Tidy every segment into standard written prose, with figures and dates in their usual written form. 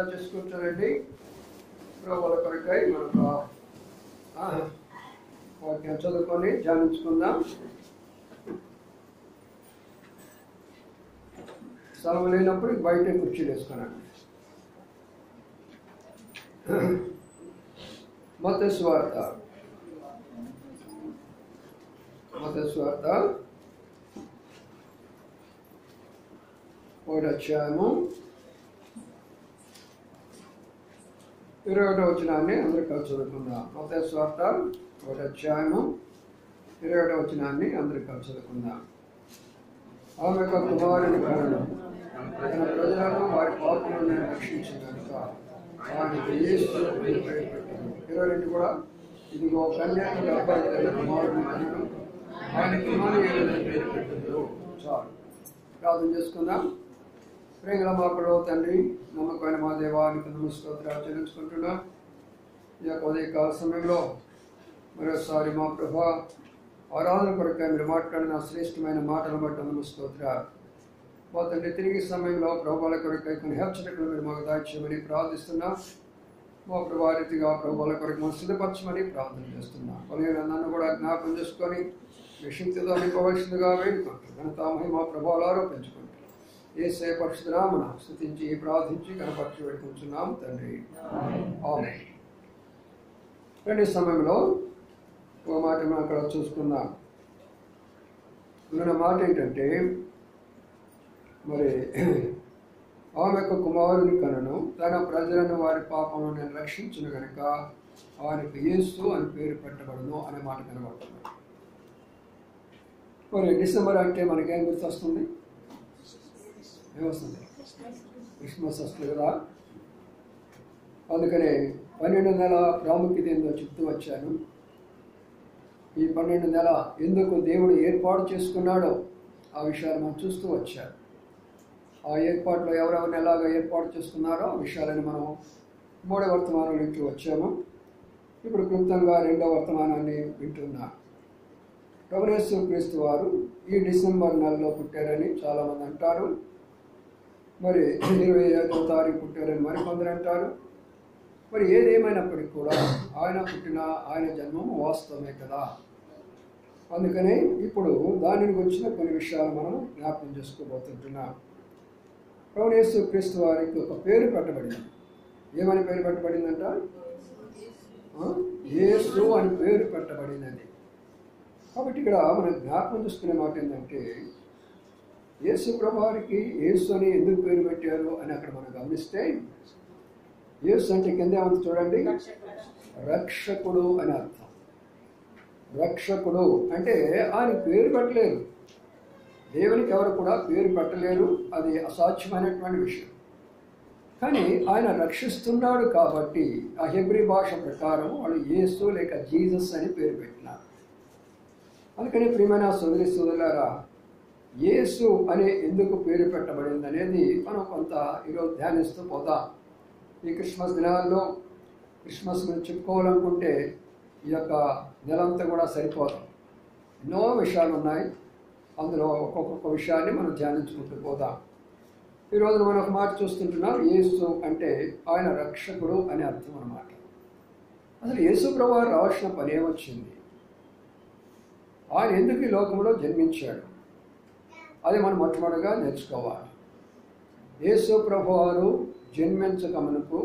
చూసుకుంటారండి. ప్రభువుల కొరకై మనకు వాక్యం చదువుకొని ధ్యానించుకుందాం. స్థలం లేనప్పుడు బయట కుర్చీలు వేసుకున్నాను. మత్తయి సువార్త 1వ అధ్యాయము 21వ వచనాన్ని అందరూ కలిసి చదువుకుందాం. మత్తయి సువార్త 1వ అధ్యాయము 21వ వచనాన్ని అందరూ కలిసి చదువుకుందాం. ఆమె యొక్క కుమారుని కనడం తన ప్రజలను వారి పాపలను రక్షించిన కనుక ఆయనకు యేసు అని పేరు పెట్టారు. 22 కూడా ఇదిగో కన్యక గర్భవతి కుమారుని కనడం ఆయన ఇమ్మానుయేలు అని పేరు పెట్టారు. చాలు ప్రార్థన చేసుకుందాం. ప్రేమల మా ప్రభు తండ్రి, నమ్మకమైన మా దేవానికి నమస్కారాలు చెల్లించుకుంటున్నాం. ఈ యొక్క ఉదయకాల సమయంలో మరోసారి మా ప్రభా ఆరాధన కొరకై మీరు మాట్లాడిన శ్రేష్టమైన మాటలు బట్టి నమస్కారాలు. మా తండ్రి తిరిగి సమయంలో ప్రభువుల కొరకై కొన్ని హెచ్చరికలు మీరు మాకు దాచేయమని ప్రార్థిస్తున్నాం. మా ప్రభా రీతిగా ప్రభువుల కొరకు మనం సిద్ధపరచమని ప్రార్థన చేస్తున్నాం. అలాగే నన్ను కూడా జ్ఞాపకం చేసుకొని మీ శక్తితో నింపవలసిందిగా వేడుకుంటూ ఘనత మహిమ ప్రభావాలు ఆరోపించుకుంటూ యేసయ్య పరిశుద్ధ నామమున స్తుతించి ప్రార్థించి కనపరిచి వేడుకుంటున్నాం తండ్రి. ఆమేన్. రెండు సమయంలో ఒక మాట మనం అక్కడ చూసుకుందాం. ఉన్న మాట ఏంటంటే, మరి ఆమె యొక్క కుమారుని కనను తన ప్రజలను వారి పాపమును నేను రక్షించును కనుక ఆయనకు యేసు అని పేరు పెట్టబడును అనే మాట కనబడుతుంది. మరి డిసెంబర్ అంటే మనకేం గుర్తొస్తుంది? ఏమొస్తుంది? క్రిస్మస్ వస్తుంది కదా. అందుకనే 12 నెలల ప్రాముఖ్యత ఏందో చెప్తూ వచ్చాను. ఈ 12 నెల ఎందుకు దేవుడు ఏర్పాటు చేసుకున్నాడో ఆ విషయాలు మనం చూస్తూ వచ్చారు. ఆ ఏర్పాట్లో ఎవరెవరిని ఎలాగ ఏర్పాటు చేసుకున్నారో ఆ విషయాలను మనం 3వ వర్తమానం వింటూ వచ్చాము. ఇప్పుడు క్లుప్తంగా 2వ వర్తమానాన్ని వింటున్నాం. ప్రభువు యేసు క్రీస్తు వారు ఈ డిసెంబర్ నెలలో పుట్టారని చాలామంది అంటారు. మరి 25వ తారీఖు పుట్టారని మరికొందరు అంటారు. మరి ఏదేమైనప్పటికీ కూడా ఆయన పుట్టిన ఆయన జన్మము వాస్తవమే కదా. అందుకనే ఇప్పుడు దానిని గురించిన కొన్ని విషయాలు మనం జ్ఞాపకం చేసుకోబోతుంటున్నాం. ప్రభువు యేసు క్రీస్తు వారికి ఒక పేరు పెట్టబడింది. ఏమని పేరు పెట్టబడిందంట? యేసు అని పేరు పెట్టబడిందని. కాబట్టి ఇక్కడ మనం జ్ఞాపకం చేసుకునే మాట ఏంటంటే, యేసు ప్రభువారికి యేసు అని ఎందుకు పేరు పెట్టారు అని అక్కడ మనం గమనిస్తే, యేసు అంటే కింద ఏమంత చూడండి, రక్షకుడు అని అర్థం. రక్షకుడు అంటే ఆయన పేరు పెట్టలేరు. దేవునికి ఎవరు కూడా పేరు పెట్టలేరు, అది అసాధ్యమైనటువంటి విషయం. కానీ ఆయన రక్షిస్తున్నాడు కాబట్టి ఆ హెబ్రీ భాష ప్రకారం వాళ్ళు యేసు లేక జీసస్ అని పేరు పెట్టినారు. అందుకని ప్రియమైన సోదరి సోదరులారా, యేసు అనే ఎందుకు పేరు పెట్టబడింది అనేది మనం కొంత ఈరోజు ధ్యానిస్తూ పోతాం. ఈ క్రిస్మస్ దినాల్లో క్రిస్మస్ గురించి చెప్పుకోవాలనుకుంటే ఈ యొక్క నెలంతా కూడా సరిపోతాం. ఎన్నో విషయాలు ఉన్నాయి, అందులో ఒక్కొక్క విషయాన్ని మనం ధ్యానించుకుంటూ పోతాం. ఈరోజు మనం ఒక మాట చూస్తుంటున్నాం, యేసు అంటే ఆయన రక్షకుడు అనే అర్థం అన్నమాట. అసలు యేసు ప్రభువు రావాల్సిన పని ఏమొచ్చింది? ఆయన ఎందుకు ఈ లోకంలో జన్మించాడు, అది మనం మొట్టమొదటిగా నేర్చుకోవాలి. యేసు ప్రభువారు జన్మించక మునుపు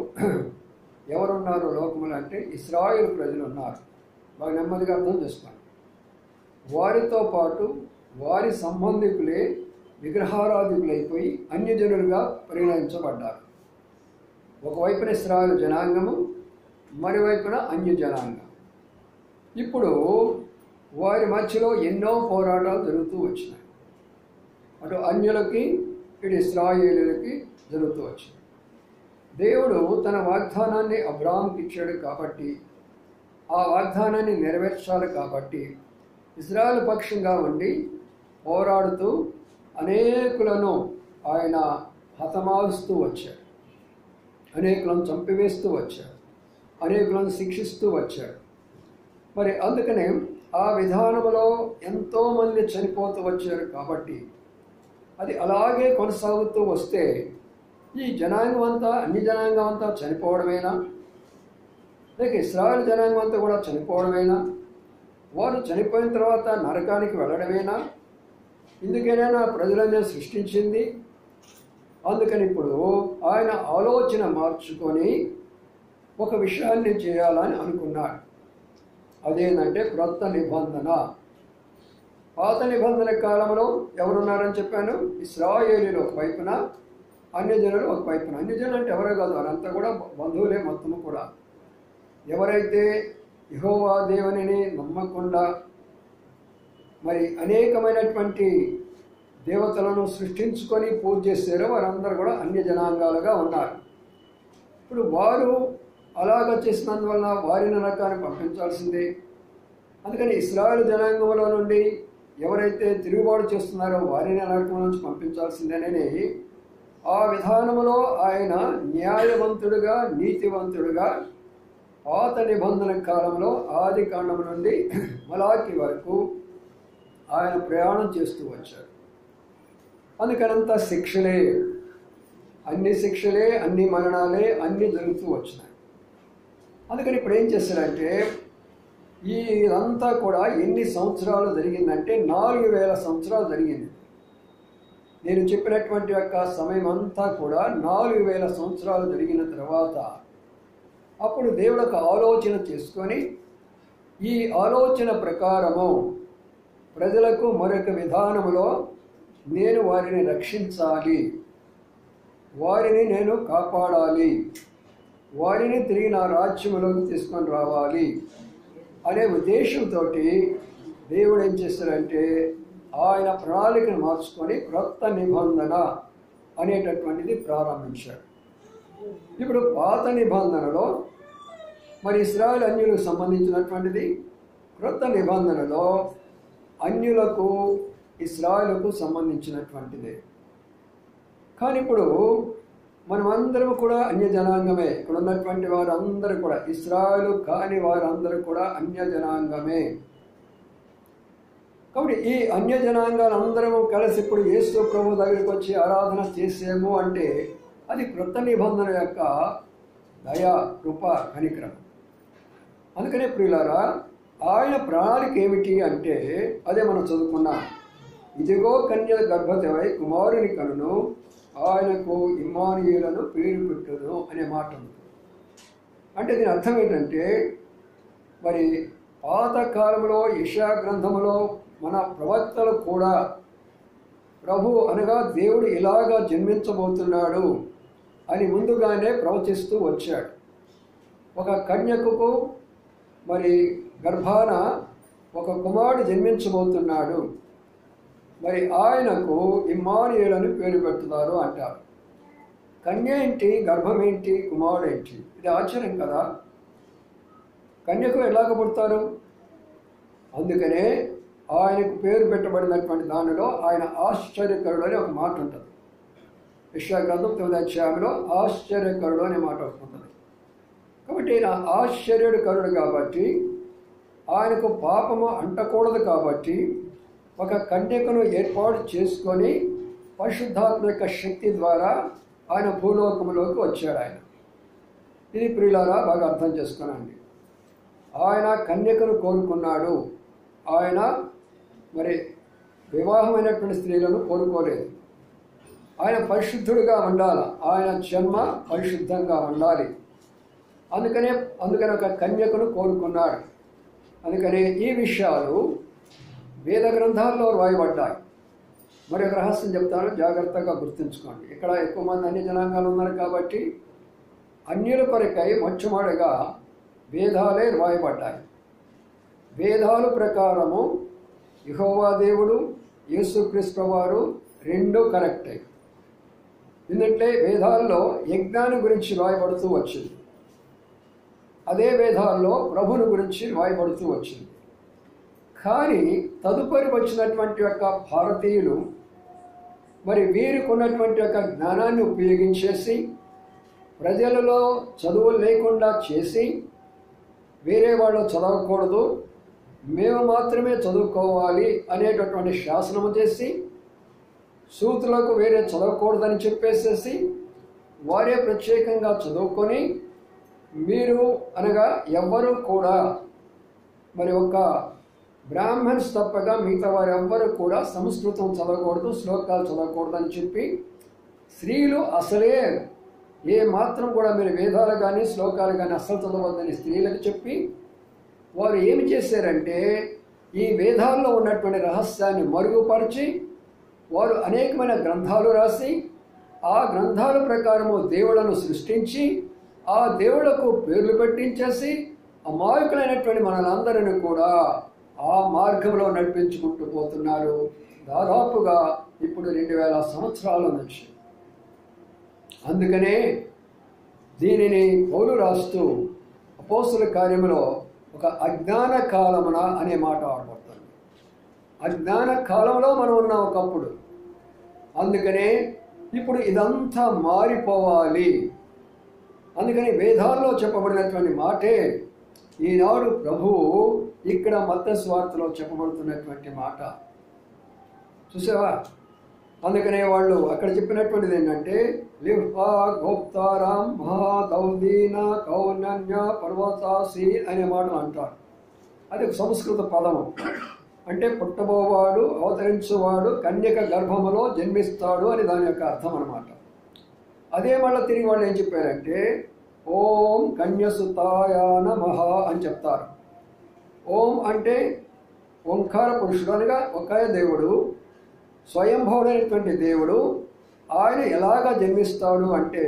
ఎవరున్నారు లోకములు అంటే ఇశ్రాయేలు ప్రజలు ఉన్నారు. బాగా నెమ్మదిగా అర్థం చేసుకోండి. వారితో పాటు వారి సంబంధికులే విగ్రహారాధికులైపోయి అన్యజనులుగా పరిగణించబడ్డారు. ఒకవైపున ఇశ్రాయేలు జనాంగము, మరోవైపున అన్య జనాంగం. ఇప్పుడు వారి మధ్యలో ఎన్నో పోరాటాలు జరుగుతూ వచ్చినాయి. అటు అన్యులకి ఇటు ఇశ్రాయేలులకి జరుగుతూ వచ్చింది. దేవుడు తన వాగ్దానాన్ని అబ్రాహాముకి ఇచ్చాడు కాబట్టి, ఆ వాగ్దానాన్ని నెరవేర్చాలి కాబట్టి ఇశ్రాయేలు పక్షంగా ఉండి పోరాడుతూ అనేకులను ఆయన హతమారుస్తూ వచ్చాడు, అనేకులను చంపివేస్తూ వచ్చాడు, అనేకులను శిక్షిస్తూ వచ్చాడు. మరి అందుకనే ఆ విధానంలో ఎంతోమంది చనిపోతూ వచ్చారు కాబట్టి అది అలాగే కొనసాగుతూ వస్తే ఈ జనాంగం అంతా, అన్ని జనాంగం అంతా చనిపోవడమేనా, లేక ఇశ్రాయేలు జనాంగం అంతా కూడా చనిపోవడమేనా, వారు చనిపోయిన తర్వాత నరకానికి వెళ్ళడమేనా? ఇందుకేనైనా ప్రజలనే సృష్టించింది. అందుకని ఇప్పుడు ఆయన ఆలోచన మార్చుకొని ఒక విషయాన్ని చేయాలని అనుకున్నాడు. అదేంటంటే క్రొత్త నిబంధన. పాత నిబంధన కాలంలో ఎవరున్నారని చెప్పాను? ఇశ్రాయేలీలు ఒకవైపున, అన్యజనులు ఒకవైపున. అన్యజనులు అంటే ఎవరో కాదు, వారంతా కూడా బంధువులే మొత్తము కూడా. ఎవరైతే యెహోవా దేవునిని నమ్మకుండా మరి అనేకమైనటువంటి దేవతలను సృష్టించుకొని పూజ చేశారో వారందరూ కూడా అన్య జనాంగాలుగా ఉన్నారు. ఇప్పుడు వారు అలాగ చేసినందువలన వారిని నరకానికి పంపించాల్సిందే. అందుకని ఇశ్రాయేలు జనాంగంలో నుండి ఎవరైతే తిరుగుబాటు చేస్తున్నారో వారిని నరకం నుంచి పంపించాల్సిందేనని ఆ విధానంలో ఆయన న్యాయవంతుడుగా, నీతివంతుడుగా పాత నిబంధన కాలంలో ఆది కాండం నుండి మలాకి వరకు ఆయన ప్రయాణం చేస్తూ వచ్చాడు. అందుకనంతా శిక్షలే, అన్ని శిక్షలే, అన్ని మరణాలే, అన్నీ జరుగుతూ వచ్చినాయి. అందుకని ఇప్పుడు ఏం చేశారంటే ఇదంతా కూడా ఎన్ని సంవత్సరాలు జరిగిందంటే 4000 సంవత్సరాలు జరిగింది. నేను చెప్పినటువంటి యొక్క సమయం అంతా కూడా 4000 సంవత్సరాలు జరిగిన తర్వాత అప్పుడు దేవుడు ఒక ఆలోచన చేసుకొని ఈ ఆలోచన ప్రకారము ప్రజలకు మరొక విధానములో నేను వారిని రక్షించాలి, వారిని నేను కాపాడాలి, వారిని తిరిగి నా రాజ్యములోకి తీసుకొని రావాలి అనే ఉద్దేశంతో దేవుడు ఏం చేస్తారంటే ఆయన ప్రణాళికను మార్చుకొని క్రొత్త నిబంధన అనేటటువంటిది ప్రారంభించాడు. ఇప్పుడు పాత నిబంధనలో మరి ఇశ్రాయేలు అన్యులకు సంబంధించినటువంటిది, క్రొత్త నిబంధనలో అన్యులకు ఇశ్రాయేలుకు సంబంధించినటువంటిదే. కానీ ఇప్పుడు మనమందరం కూడా అన్య జనాంగమే. ఇక్కడ ఉన్నటువంటి వారందరూ కూడా ఇశ్రాయేలు కాని వారందరూ కూడా అన్య జనాంగమే. కాబట్టి ఈ అన్య జనాంగాలందరము కలిసి ఇప్పుడు యేసు ప్రభు దగ్గరికి వచ్చి ఆరాధన చేసేము అంటే అది క్రొత్త నిబంధన యొక్క దయ, కృప, కనికరం. అందుకనే ప్రియులారా ఆయన ప్రణాళిక ఏమిటి అంటే అదే మనం చదువుకున్నాం. ఇదిగో కన్యల గర్భవతివై కుమారుని కనును, ఆయనకు ఇమ్మానుయేలును పేరు పెట్టును అనే మాట ఉంది. అంటే దీని అర్థం ఏంటంటే మరి పాత కాలంలో యెషయా గ్రంథంలో మన ప్రవక్తలు కూడా ప్రభు అనగా దేవుడు ఇలాగా జన్మించబోతున్నాడు అని ముందుగానే ప్రవచిస్తూ వచ్చాడు. ఒక కన్యకకు మరి గర్భాన ఒక కుమారుడు జన్మించబోతున్నాడు, మరి ఆయనకు ఇమ్మానుయేలుని పేరు పెట్టుతారు అంటారు. కన్య ఏంటి, గర్భం ఏంటి, కుమారుడు ఏంటి? ఇది ఆశ్చర్యం కదా. కన్యకు ఎలాగ పుడతారు? అందుకనే ఆయనకు పేరు పెట్టబడినటువంటి దానిలో ఆయన ఆశ్చర్యకరుడు అనే ఒక మాట ఉంటుంది. యెషయా గ్రంథం 9వ అధ్యాయంలో ఆశ్చర్యకరుడు అనే మాట ఉంటుంది. కాబట్టి ఆయన ఆశ్చర్యకరుడు కాబట్టి ఆయనకు పాపము అంటకూడదు కాబట్టి ఒక కన్యకను ఏర్పాటు చేసుకొని పరిశుద్ధాత్మ యొక్క శక్తి ద్వారా ఆయన భూలోకంలోకి వచ్చాడు. ఆయన ఇది ప్రియులారా బాగా అర్థం చేసుకోనండి. ఆయన కన్యకను కోరుకున్నాడు. ఆయన మరి వివాహమైనటువంటి స్త్రీలను కోరుకోలేదు. ఆయన పరిశుద్ధుడిగా ఉండాలి, ఆయన జన్మ పరిశుద్ధంగా ఉండాలి. అందుకని ఒక కన్యకను కోరుకున్నాడు. అందుకని ఈ విషయాలు వేద గ్రంథాల్లో రాయబడ్డాయి. మరి ఒక రహస్యం చెప్తాను, జాగ్రత్తగా గుర్తుంచుకోండి. ఇక్కడ ఎక్కువ మంది అన్ని జనాంగాలు ఉన్నారు కాబట్టి అన్యుల కొరకై మొట్టమొదటిగా వేదాలే రాయబడ్డాయి. వేదాల ప్రకారము యెహోవా దేవుడు, యేసుక్రీస్తు వారు రెండూ కరెక్టే. ఎందుకంటే వేదాల్లో యజ్ఞాన్ని గురించి రాయబడుతూ వచ్చింది, అదే వేదాల్లో ప్రభుని గురించి రాయబడుతూ వచ్చింది. కానీ తదుపరి వచ్చినటువంటి యొక్క భారతీయులు మరి వీరికి ఉన్నటువంటి యొక్క జ్ఞానాన్ని ఉపయోగించేసి ప్రజలలో చదువులు లేకుండా చేసి వేరే వాళ్ళు చదవకూడదు, మేము మాత్రమే చదువుకోవాలి అనేటటువంటి శాసనము చేసి సూతులకు వేరే చదవకూడదని చెప్పేసేసి వారే ప్రత్యేకంగా చదువుకొని మీరు అనగా ఎవ్వరూ కూడా మరి ఒక బ్రాహ్మణ్స్ తప్పగా మిగతా వారు ఎవ్వరూ కూడా సంస్కృతం చదవకూడదు, శ్లోకాలు చదవకూడదు అని చెప్పి స్త్రీలు అసలే ఏ మాత్రం కూడా మీరు వేదాలు కానీ శ్లోకాలు కానీ అస్సలు చదవద్దని స్త్రీలకు చెప్పి వారు ఏమి చేశారంటే ఈ వేదాల్లో ఉన్నటువంటి రహస్యాన్ని మరుగుపరిచి వారు అనేకమైన గ్రంథాలు రాసి ఆ గ్రంథాల ప్రకారము దేవుళ్లను సృష్టించి ఆ దేవుళ్లకు పేర్లు పెట్టించేసి అమాయకులైనటువంటి మనలందరినీ కూడా ఆ మార్గంలో నడిపించుకుంటూ పోతున్నారు. దాదాపుగా ఇప్పుడు 2000 సంవత్సరాల నుంచి. అందుకనే దీనిని పౌలు రాస్తూ అపోస్తుల కార్యములో ఒక అజ్ఞాన కాలమున అనే మాట వాడబడుతుంది. అజ్ఞాన కాలంలో మనం ఉన్నాం ఒకప్పుడు. అందుకనే ఇప్పుడు ఇదంతా మారిపోవాలి. అందుకని వేదాల్లో చెప్పబడినటువంటి మాటే ఈనాడు ప్రభువు ఇక్కడ మత్తయి సువార్తలో చెప్పబడుతున్నటువంటి మాట చూసావా. అందుకనే వాళ్ళు అక్కడ చెప్పినటువంటిది ఏంటంటే లిహా గోప్తారాం మహాదౌదీన కౌనన్య పర్వతాసి అనే మాటలు అంటారు. అది సంస్కృత పదము. అంటే పుట్టబోవాడు, అవతరించువాడు కన్యక గర్భములో జన్మిస్తాడు అని దాని యొక్క అర్థం అన్నమాట. అదే మళ్ళీ తిరిగి వాళ్ళు ఏం చెప్పారంటే ఓం కన్యసుతాయ నమః అని చెప్తారు. ఓం అంటే ఓంకార పురుషుడు అనగా ఒకే దేవుడు, స్వయంభవుడైనటువంటి దేవుడు. ఆయన ఎలాగా జన్మిస్తాడు అంటే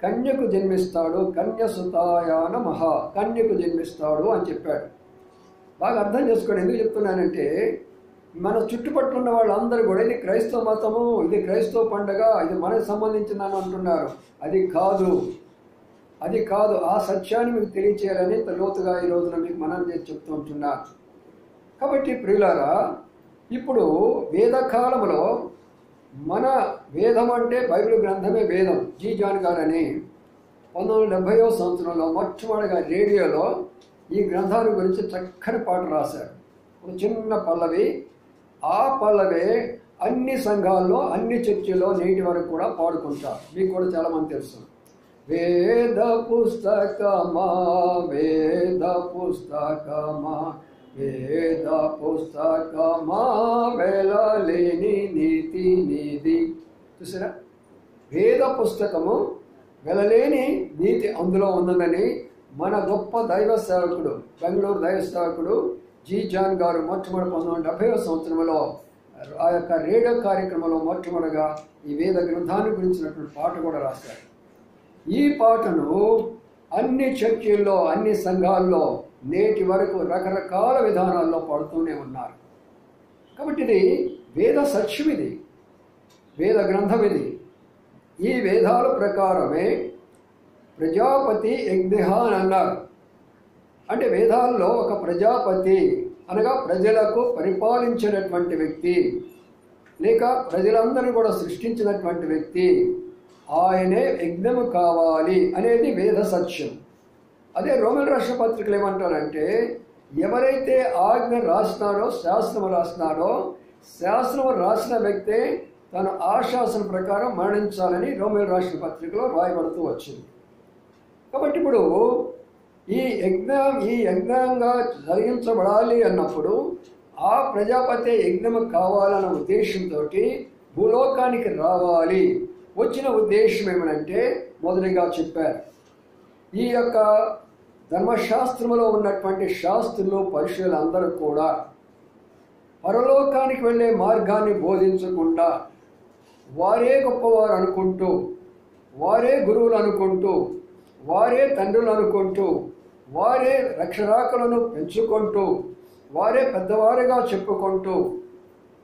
కన్యకు జన్మిస్తాడు, కన్యసుతాయ నమః, కన్యకు జన్మిస్తాడు అని చెప్పాడు. బాగా అర్థం చేసుకోండి. ఎందుకు చెప్తున్నానంటే మన చుట్టుపక్కల ఉన్న వాళ్ళందరూ కూడా ఇది క్రైస్తవ మతము, ఇది క్రైస్తవ పండుగ, ఇది మనకు సంబంధించిందని అంటున్నారు. అది కాదు, అది కాదు. ఆ సత్యాన్ని మీకు తెలియచేయాలని లోతుగా ఈ రోజున మీకు మనం చేసి చెప్తూ ఉంటున్నారు. కాబట్టి ప్రియులారా, ఇప్పుడు వేదకాలంలో మన వేదం అంటే బైబిల్ గ్రంథమే వేదం. జీ జాన్ గారని 1970వ సంవత్సరంలో మొట్టమొదటిగా రేడియోలో ఈ గ్రంథాల గురించి చక్కని పాట రాశారు. ఒక చిన్న పల్లవి. ఆ పల్లవే అన్ని సంఘాల్లో అన్ని చర్చిల్లో నేటి వరకు కూడా పాడుకుంటారు. మీకు కూడా చాలామంది తెలుసు. వేద పుస్తకమా వేద పుస్తకమా వేద పుస్తకమా వెలలేని నీతి నీది. చూసారా, వేద పుస్తకము వెలలేని నీతి అందులో ఉందని మన గొప్ప దైవ సేవకుడు, బెంగళూరు దైవ సేవకుడు జీ జాన్ గారు మొట్టమొదటి 1970వ సంవత్సరంలో ఆ యొక్క రేడియో కార్యక్రమంలో మొట్టమొదటిగా ఈ వేద గ్రంథాన్ని గురించినటువంటి పాట కూడా రాశారు. ఈ పాటను అన్ని చర్చిల్లో అన్ని సంఘాల్లో నేటి వరకు రకరకాల విధానాల్లో పాడుతూనే ఉన్నారు. కాబట్టి ఇది వేద సత్యం, ఇది వేద గ్రంథం. ఇది ఈ వేదాల ప్రకారమే ప్రజాపతి యజ్ఞ అని అన్నారు. అంటే వేదాల్లో ఒక ప్రజాపతి అనగా ప్రజలకు పరిపాలించినటువంటి వ్యక్తి, లేక ప్రజలందరూ కూడా సృష్టించినటువంటి వ్యక్తి, ఆయనే యజ్ఞము కావాలి అనేది వేద సత్యం. అదే రోమన్ రాష్ట్ర పత్రికలు ఏమంటారంటే ఎవరైతే ఆజ్ఞ రాసినాడో, శాస్త్రము రాసినాడో, శాస్త్రము రాసిన వ్యక్తే తన ఆశాసన ప్రకారం మరణించాలని రోమన్ రాష్ట్ర పత్రికలో రాయబడుతూ వచ్చింది. కాబట్టి ఇప్పుడు ఈ యజ్ఞంగా జరిగించబడాలి అన్నప్పుడు ఆ ప్రజాపతి యజ్ఞము కావాలన్న ఉద్దేశంతో భూలోకానికి రావాలి. వచ్చిన ఉద్దేశం ఏమనంటే మొదటిగా చెప్పారు, ఈ యొక్క ధర్మశాస్త్రములో ఉన్నటువంటి శాస్త్రులు పరిశీలు అందరూ కూడా పరలోకానికి వెళ్ళే మార్గాన్ని బోధించకుండా వారే గొప్పవారు అనుకుంటూ, వారే గురువులు అనుకుంటూ, వారే తండ్రులు అనుకుంటూ, వారే రక్షరాకులను పెంచుకుంటూ, వారే పెద్దవారుగా చెప్పుకుంటూ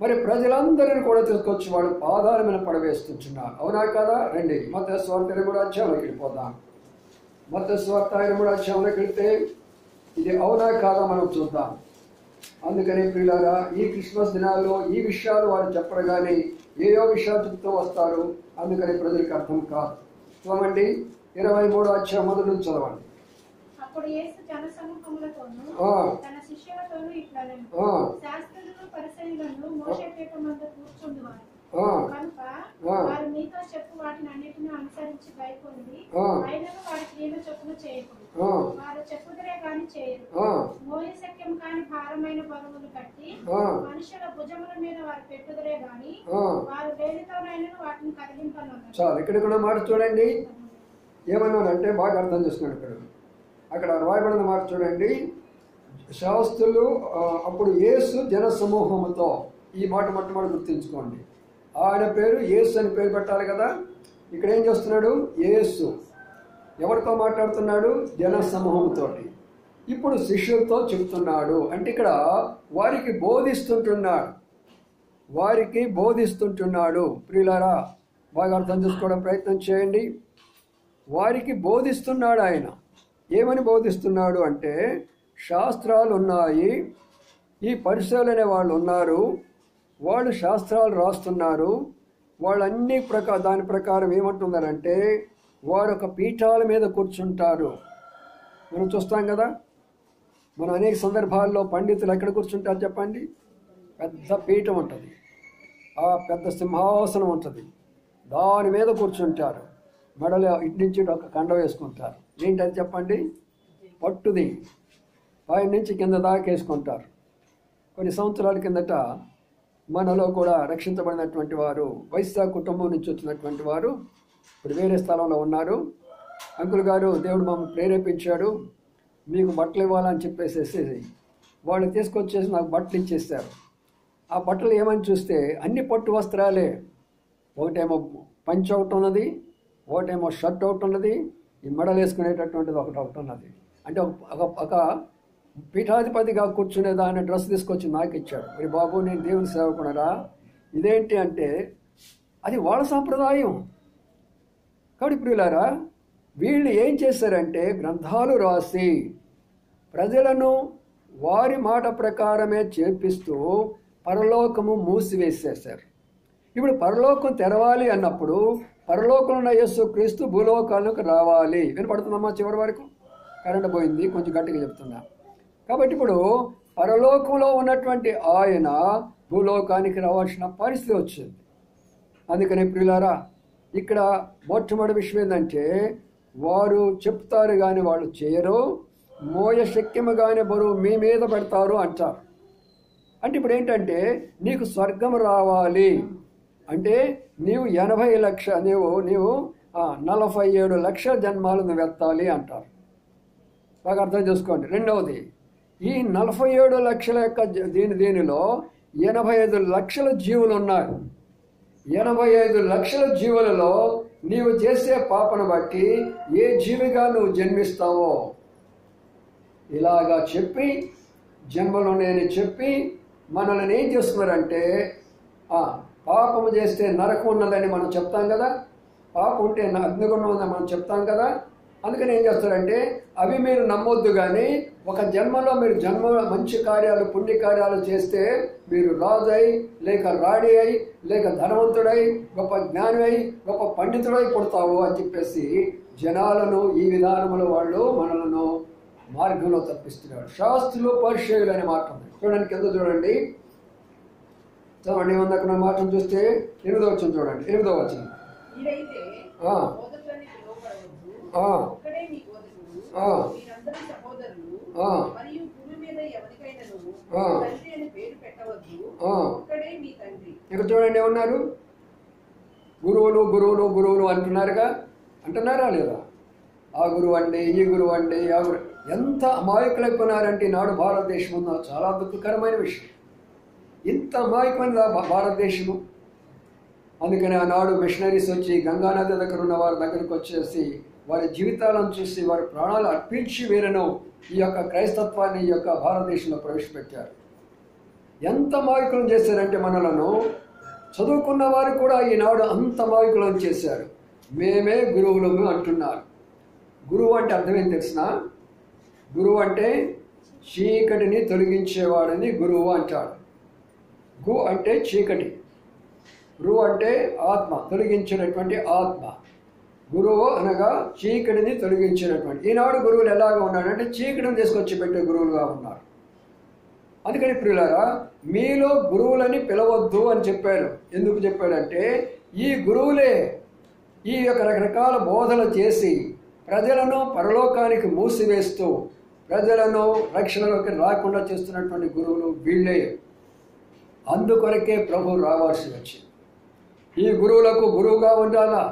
మరి ప్రజలందరినీ కూడా తీసుకొచ్చి వాళ్ళ పాదాల మీద పడవేస్తుంటున్నారు. అవునా కదా? రండి మత్తయి సువార్త 23వ అధ్యాయంలోకి వెళ్ళిపోదాం. మత్తయి సువార్త 23వ అధ్యాయంలోకి వెళితే ఇది అవునా కాదా మనం చూద్దాం. అందుకని ప్రియులారా, ఈ క్రిస్మస్ దినాల్లో ఈ విషయాలు వారు చెప్పరు, కానీ ఏయో విషయాలు చెప్తూ వస్తారు. అందుకని ప్రజలకు అర్థం కాదు. చూడండి 23వ అధ్యాయం మొదటి నుంచి చదవండి. అప్పుడు యేసు జనసమూహములతోనూ తన శిష్యులతోనూ ఇట్లనెను, శాస్త్రులను పరిసయ్యులను మోషే పీఠం వద్ద కూర్చుండువారు కనుక వారు మీతో చెప్పు వాటిని అన్నిటిని అనుసరించి భయపొంది అయినను వారి క్రియలు చొప్పున చేయకూడదు. వారు చెప్పుదరే గాని చేయరు. మోయశక్యం కాని భారమైన బరువులు కట్టి మనుషుల భుజముల మీద వారు పెట్టుదరే గాని వారు వేలితోనైనా వాటిని కదిలింపనున్నారు. చాలు, ఇక్కడ కూడా మాట చూడండి. ఏమన్నాడంటే బాగా అర్థం చేస్తున్నాడు. అక్కడ రాయబడిన మాట చూడండి. శాస్త్రులు అప్పుడు యేసు జన సమూహంతో, ఈ మాట మొట్టమొదటి గుర్తుంచుకోండి. ఆయన పేరు యేసు అని పేరు పెట్టాలి కదా. ఇక్కడ ఏం చేస్తున్నాడు? యేసు ఎవరితో మాట్లాడుతున్నాడు? జన సమూహంతో. ఇప్పుడు శిష్యులతో చెప్తున్నాడు. అంటే ఇక్కడ వారికి బోధిస్తుంటున్నాడు. ప్రియులారా, బాగా అర్థం చేసుకోవడం ప్రయత్నం చేయండి. వారికి బోధిస్తున్నాడు ఆయన. ఏమని బోధిస్తున్నాడు అంటే, శాస్త్రాలు ఉన్నాయి, ఈ పరిశీలన అనే వాళ్ళు ఉన్నారు, వాళ్ళు శాస్త్రాలు రాస్తున్నారు, వాళ్ళన్నీ దాని ప్రకారం ఏమంటున్నారంటే వారు ఒక పీఠాల మీద కూర్చుంటారు. మనం చూస్తాం కదా, మన అనేక సందర్భాల్లో పండితులు ఎక్కడ కూర్చుంటారు చెప్పండి? పెద్ద పీఠం ఉంటుంది, ఆ పెద్ద సింహాసనం ఉంటుంది, దాని మీద కూర్చుంటారు. మెడలో ఇటు నుంచి ఒక కండ వేసుకుంటారు. ఏంటది చెప్పండి? పట్టుది. పై నుంచి కింద దాకా వేసుకుంటారు. కొన్ని సంవత్సరాల కిందట మనలో కూడా రక్షించబడినటువంటి వారు, వైశ్య కుటుంబం నుంచి వచ్చినటువంటి వారు ఇప్పుడు వేరే స్థలంలో ఉన్నారు. అంకుల్ గారు, దేవుడు మమ్మల్ని ప్రేరేపించాడు, మీకు బట్టలు ఇవ్వాలని చెప్పేసేసి వాళ్ళు తీసుకొచ్చేసి నాకు బట్టలు ఇచ్చేస్తారు. ఆ బట్టలు ఏమని చూస్తే అన్ని పట్టు వస్త్రాలే. ఒకటేమో పంచ ఒకటి ఉన్నది, ఒకటేమో షర్ట్ ఒకటి ఉన్నది, ఈ మెడలు వేసుకునేటటువంటిది ఒకటి ఉన్నది. అంటే ఒక పీఠాధిపతిగా కూర్చునే దాన్ని డ్రెస్ తీసుకొచ్చి నాకు ఇచ్చాడు. మరి బాబు, నేను దేవుని సేవకునరా, ఇదేంటి అంటే అది వాళ్ళ సాంప్రదాయం. కాబట్టి ప్రియులారా, వీళ్ళు ఏం చేశారంటే గ్రంథాలు రాసి ప్రజలను వారి మాట ప్రకారమే చేర్పిస్తూ పరలోకము మూసివేసేశారు. ఇప్పుడు పరలోకం తెరవాలి అన్నప్పుడు పరలోకంలో ఉన్న యేసు క్రీస్తు భూలోకాలకు రావాలి. వినపడుతుందమ్మా? చివరి వరకు కరెంట్ పోయింది, కొంచెం గట్టిగా చెప్తున్నా. కాబట్టి ఇప్పుడు పరలోకంలో ఉన్నటువంటి ఆయన భూలోకానికి రావాల్సిన పరిస్థితి వచ్చింది. అందుకని ప్రియులారా, ఇక్కడ మొట్టమొదటి విషయం ఏంటంటే వారు చెప్తారు కానీ వాళ్ళు చేయరు, మోయ శక్యము కానీ బరువు మీ మీద పెడతారు అంటారు. అంటే ఇప్పుడు ఏంటంటే నీకు స్వర్గం రావాలి అంటే నీవు 80 లక్షల నీవు 47 లక్షల జన్మాలు నువ్వు ఎత్తాలి అంటారు. బాగా అర్థం చేసుకోండి. రెండవది, ఈ 47 లక్షల యొక్క దీనిలో 85 లక్షల జీవులు ఉన్నారు. 85 లక్షల జీవులలో నీవు చేసే పాపను బట్టి ఏ జీవిగా నువ్వు జన్మిస్తావో ఇలాగా చెప్పి, జన్మలో నేను చెప్పి మనల్ని ఏం చేస్తున్నారంటే పాపము చేస్తే నరకం ఉన్నదని మనం చెప్తాం కదా, పాపం ఉంటే అగ్నిగుండం ఉందని మనం చెప్తాం కదా. అందుకని ఏం చేస్తారంటే అవి మీరు నమ్మొద్దు, కానీ ఒక జన్మలో మీరు మంచి కార్యాలు పుణ్యకార్యాలు చేస్తే మీరు రాజై లేక రాణి అయి లేక ధనవంతుడై గొప్ప జ్ఞాని అయి గొప్ప పండితుడై పుడతావు అని చెప్పేసి జనాలను ఈ విధానంలో వాళ్ళు మనలను మార్గంలో తప్పిస్తున్నాడు. శాస్త్రులు పరిచయులు అనే మాట ఉంది. చూడండి, కింద చూడండి, చదవండి. అక్కడ మాటను చూస్తే 8వ వచనం చూడండి. 8వ వచనం, తండ్రి అని పేరు పెట్టవద్దు, ఒక్కడే మీ తండ్రి. ఇక్కడ చూడండి ఏమన్నారు, గురువులు గురువులు గురువులు అంటున్నారుగా, అంటున్నారా లేదా? ఆ గురువు అండి, ఈ గురువు అండి, ఆ గురువు. ఎంత అమాయకులైపోయినారంటే ఈనాడు భారతదేశం ఉన్న చాలా దుఃఖకరమైన విషయం. ఇంత అమాయకమైన భారతదేశము. అందుకని ఆనాడు మిషనరీస్ వచ్చి గంగానది దగ్గర ఉన్న వారి దగ్గరకు వచ్చేసి వారి జీవితాలను చూసి వారి ప్రాణాలు అర్పించి వీరను ఈ యొక్క క్రైస్తత్వాన్ని ఈ యొక్క భారతదేశంలో ప్రవేశపెట్టారు. ఎంత అమాయకులను చేశారంటే మనలను చదువుకున్న వారు కూడా ఈనాడు అంత అమాయకులను చేశారు. మేమే గురువులము అంటున్నారు. గురువు అంటే అర్థమేం తెలిసిన? గురువు అంటే చీకటిని తొలగించేవాడని గురువు అంటాడు. గు అంటే చీకటి, రు అంటే ఆత్మ, తొలగించినటువంటి ఆత్మ. గురువు అనగా చీకటిని తొలగించినటువంటి. ఈనాడు గురువులు ఎలాగా ఉన్నాడంటే చీకటిని తీసుకొచ్చి పెట్టే గురువులుగా ఉన్నారు. అందుకని ప్రియులారా, మీలో గురువులని పిలవద్దు అని చెప్పారు. ఎందుకు చెప్పాడంటే ఈ గురువులే ఈ యొక్క రకరకాల బోధలు చేసి ప్రజలను పరలోకానికి మూసివేస్తూ ప్రజలను రక్షణలోకి రాకుండా చేస్తున్నటువంటి గురువులు వీళ్ళే. అందుకొరకే ప్రభు రావాల్సి వచ్చింది. ఈ గురువులకు గురువుగా ఉండాలా,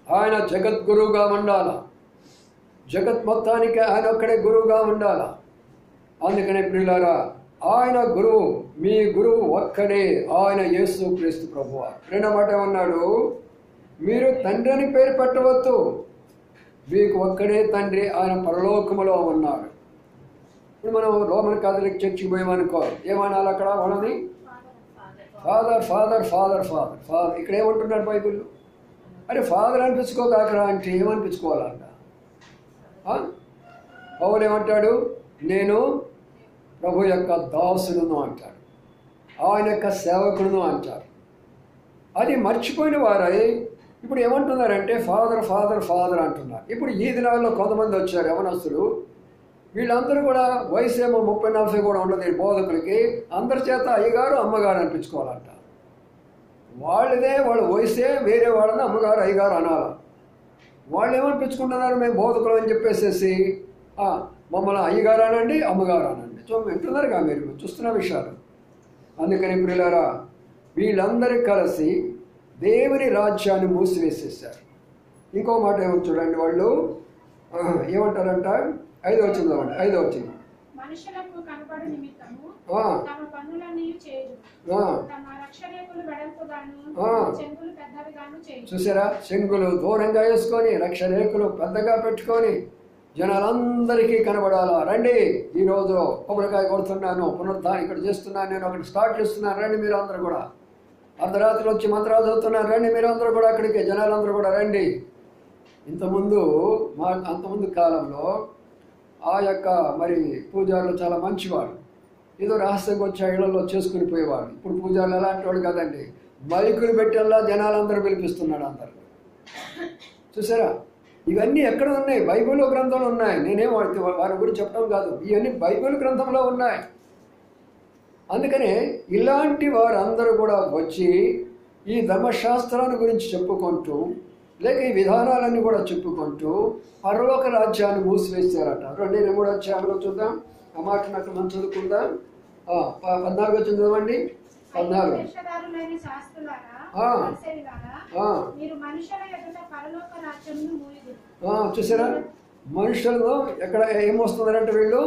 ఆయన జగద్గురువుగా ఉండాలా, జగత్ మొత్తానికి ఆయన ఒక్కడే గురువుగా ఉండాలా. అందుకనే ప్రియులారా, ఆయన గురువు, మీ గురువు ఒక్కడే, ఆయన యేసు క్రీస్తు ప్రభువు. రెండో మాట ఏమన్నాడు? మీరు తండ్రి అని పేరు పెట్టవద్దు, మీకు ఒక్కడే తండ్రి, ఆయన పరలోకములో ఉన్నాడు. ఇప్పుడు మనం రోమన్ కాథలిక్ చర్చికి పోయామనుకో, ఏమనాలి అక్కడ? వాళ్ళని father father father father father. ఇక్కడ ఏమంటున్నాడు బైబిల్? అరే ఫాదర్ అనిపించుకోకాకరా అంటే ఏమనిపించుకోవాలంట? పౌలు ఏమంటాడు? నేను ప్రభు యొక్క దాసుడును అంటాడు, ఆయన యొక్క సేవకుడును అంటారు. అది మర్చిపోయిన వారై ఇప్పుడు ఏమంటున్నారంటే ఫాదర్ ఫాదర్ ఫాదర్ అంటున్నారు. ఇప్పుడు ఈ దినాల్లో కొంతమంది వచ్చారు యవనస్తులు, వీళ్ళందరూ కూడా వయసు ఏమో 30-40 కూడా ఉండదు బోధకులకి. అందరి చేత అయ్యగారు అమ్మగారు అనిపించుకోవాలంట. వాళ్ళదే వాళ్ళ వయసే వేరే వాళ్ళని అమ్మగారు అయ్యగారు అనాలి. వాళ్ళు ఏమనిపించుకుంటున్నారు? మేము బోధకులు అని చెప్పేసేసి మమ్మల్ని అయ్యగారు అనండి, అమ్మగారు అనండి. సో వింటున్నారుగా, మీరు చూస్తున్న విషయాలు. అందుకని ప్రియులారా, వీళ్ళందరూ కలిసి దేవుని రాజ్యాన్ని మూసివేసేసారు. ఇంకో మాట ఏమో చూడండి, వాళ్ళు ఏమంటారంట? 5వ వచనం, 5వ వచనం. మనుషులకు కనపడు నిమిత్తము తమ పనులన్నీ చేయు, తమ రక్షరేకులు వెడల్పుగాను చెంగులు పెద్దవిగాను చేయు. చూసారా, చెంగులు దూరంగా వేసుకొని రక్షరేకులు పెద్దగా పెట్టుకొని జనాలందరికీ కనబడాలా. రండి, ఈరోజు కొబ్బరికాయ కొడుతున్నాను, పునరుద్ధానం ఇక్కడ చేస్తున్నాను, నేను ఒకటి స్టార్ట్ చేస్తున్నాను, రండి మీరు అందరూ కూడా. అర్ధరాత్రి వచ్చి మంత్రాలు చదువుతున్నారు, రండి మీరు అందరూ కూడా అక్కడికి, జనాలందరూ కూడా రండి. అంతకుముందు కాలంలో ఆ యొక్క మరి పూజారులు చాలా మంచివాళ్ళు, ఏదో రహస్యంగా వచ్చి ఇళ్లలో చేసుకుని పోయేవాళ్ళు. ఇప్పుడు పూజారులు ఎలాంటి వాళ్ళు కదండి, మైకులు పెట్టేలా జనాలందరూ పిలిపిస్తున్నాడు అందరు. చూసారా, ఇవన్నీ ఎక్కడ ఉన్నాయి? బైబిల్ గ్రంథంలో ఉన్నాయి. నేనేం వారి గురించి చెప్పడం కాదు, ఇవన్నీ బైబిల్ గ్రంథంలో ఉన్నాయి. అందుకనే ఇలాంటి వారందరూ కూడా వచ్చి ఈ ధర్మశాస్త్రాన్ని గురించి చెప్పుకుంటూ, లేక ఈ విధానాలన్నీ కూడా చెప్పుకుంటూ పరలోక రాజ్యాన్ని మూసివేస్తారట. 2-3 అధ్యాయంలో చూద్దాం. ఆ మాట నాకు మనం చదువుకుందాం. 14 చదవండి. 14. చూసారా, మనుషులను ఎక్కడ ఏమొస్తున్నారంటే వీళ్ళు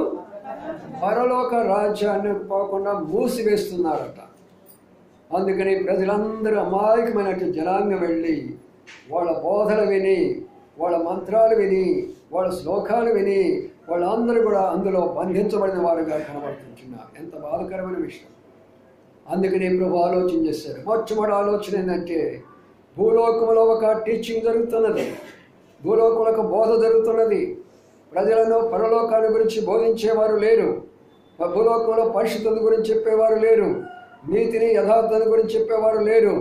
పరలోక రాజ్యాన్ని పోకుండా మూసివేస్తున్నారట. అందుకని ప్రజలందరూ అమాయకమైనటువంటి జనాంగం వెళ్ళి వాళ్ళ బోధలు విని, వాళ్ళ మంత్రాలు విని, వాళ్ళ శ్లోకాలు విని వాళ్ళందరూ కూడా అందులో బంధించబడిన వారుగా కనబడుతుంటున్నారు. ఎంత బాధకరమైన విషయం. అందుకని ప్రభు ఆలోచన చేశారు. మొట్టమొదటి ఆలోచన ఏంటంటే, భూలోకంలో ఒక టీచింగ్ జరుగుతున్నది, భూలోకంలో ఒక బోధ జరుగుతున్నది. ప్రజలను పరలోకాన్ని గురించి బోధించేవారు లేరు, భూలోకంలో పరిశుద్ధత గురించి చెప్పేవారు లేరు, నీతిని యథార్థత గురించి చెప్పేవారు లేరు.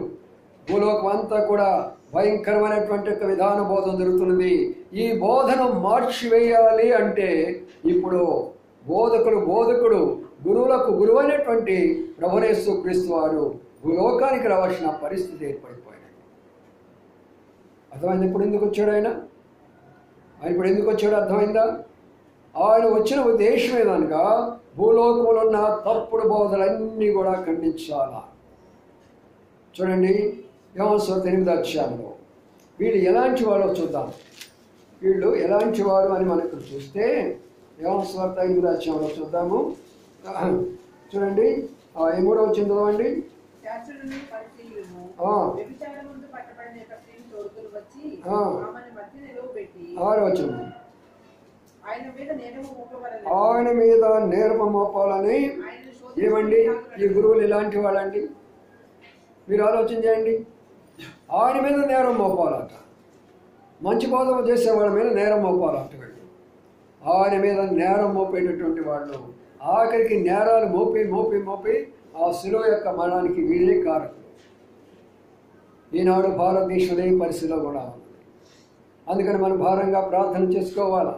భూలోకం అంతా కూడా భయంకరమైనటువంటి ఒక విధాన బోధన జరుగుతున్నది. ఈ బోధను మార్చివేయాలి అంటే ఇప్పుడు బోధకుడు గురువులకు గురువు అయినటువంటి ప్రభుయేసు క్రీస్తు వారు భూలోకానికి రావాల్సిన పరిస్థితి ఏర్పడిపోయింది. అర్థమైంది? ఇప్పుడు ఎందుకు వచ్చాడు ఆయన ఇప్పుడు ఎందుకు వచ్చాడు అర్థమైందా? ఆయన వచ్చిన ఉద్దేశం ఏదనగా భూలోకంలో ఉన్న తప్పుడు బోధలన్నీ కూడా ఖండించాలా. చూడండి యోహాను సువార్త 8వ అధ్యాయంలో వీళ్ళు ఎలాంటి వాళ్ళో చూద్దాం. వీళ్ళు ఎలాంటి వారు అని మనకు చూస్తే యోహాను సువార్త 8వ అధ్యాయంలో చూద్దాము. చూడండి 3వ వచనం చదవండి. శాస్త్రులను పరిశీలును వ్యభిచారముందు పట్టబడిన యొక్క స్త్రీని తోడుకుని వచ్చి ఆమెను మధ్య నిలవబెట్టి 6వ వచనం ఆయన మీద నేరము మోపవలెను. ఆయన మీద నేరము మోపాలని. ఏమండి ఈ గురువులు ఎలాంటి వాళ్ళండి? మీరు ఆలోచన చేయండి. ఆయన మీద నేరం మోపాలట. మంచి బోధన చేసే వాళ్ళ మీద నేరం మోపాలట. ఆయన మీద నేరం మోపేటటువంటి వాళ్ళు ఆఖరికి నేరాలు మోపి మోపి మోపి ఆ శిలువ యొక్క మరణానికి వీళ్ళే కారకులు. ఈనాడు భారతదేశంలో ఈ పరిస్థితిలో కూడా ఉంది. అందుకని మనం భారంగా ప్రార్థన చేసుకోవాలా.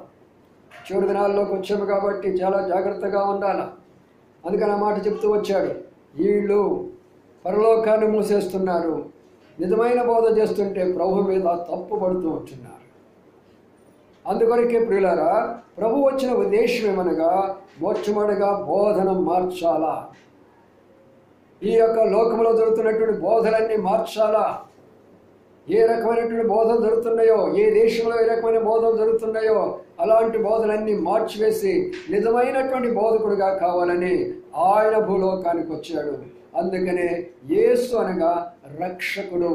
చివరి దినాల్లోకి వచ్చాము కాబట్టి చాలా జాగ్రత్తగా ఉండాలి. అందుకని ఆ మాట చెప్తూ వచ్చాడు. వీళ్ళు పరలోకాన్ని మూసేస్తున్నారు, నిజమైన బోధ చేస్తుంటే ప్రభు మీద తప్పు పడుతూ ఉంటున్నారు. అందుకొరకే ప్రియులారా, ప్రభు వచ్చిన ఉద్దేశం ఏమనగా మొట్టమొదటిగా బోధన మార్చాలా. ఈ యొక్క లోకంలో జరుగుతున్నటువంటి బోధలన్నీ మార్చాలా. ఏ రకమైనటువంటి బోధలు జరుగుతున్నాయో, ఏ దేశంలో ఏ రకమైన బోధలు జరుగుతున్నాయో అలాంటి బోధలన్నీ మార్చివేసి నిజమైనటువంటి బోధకుడుగా కావాలని ఆయన భూలోకానికి వచ్చాడు. అందుకనే యేసు అనగా రక్షకుడు.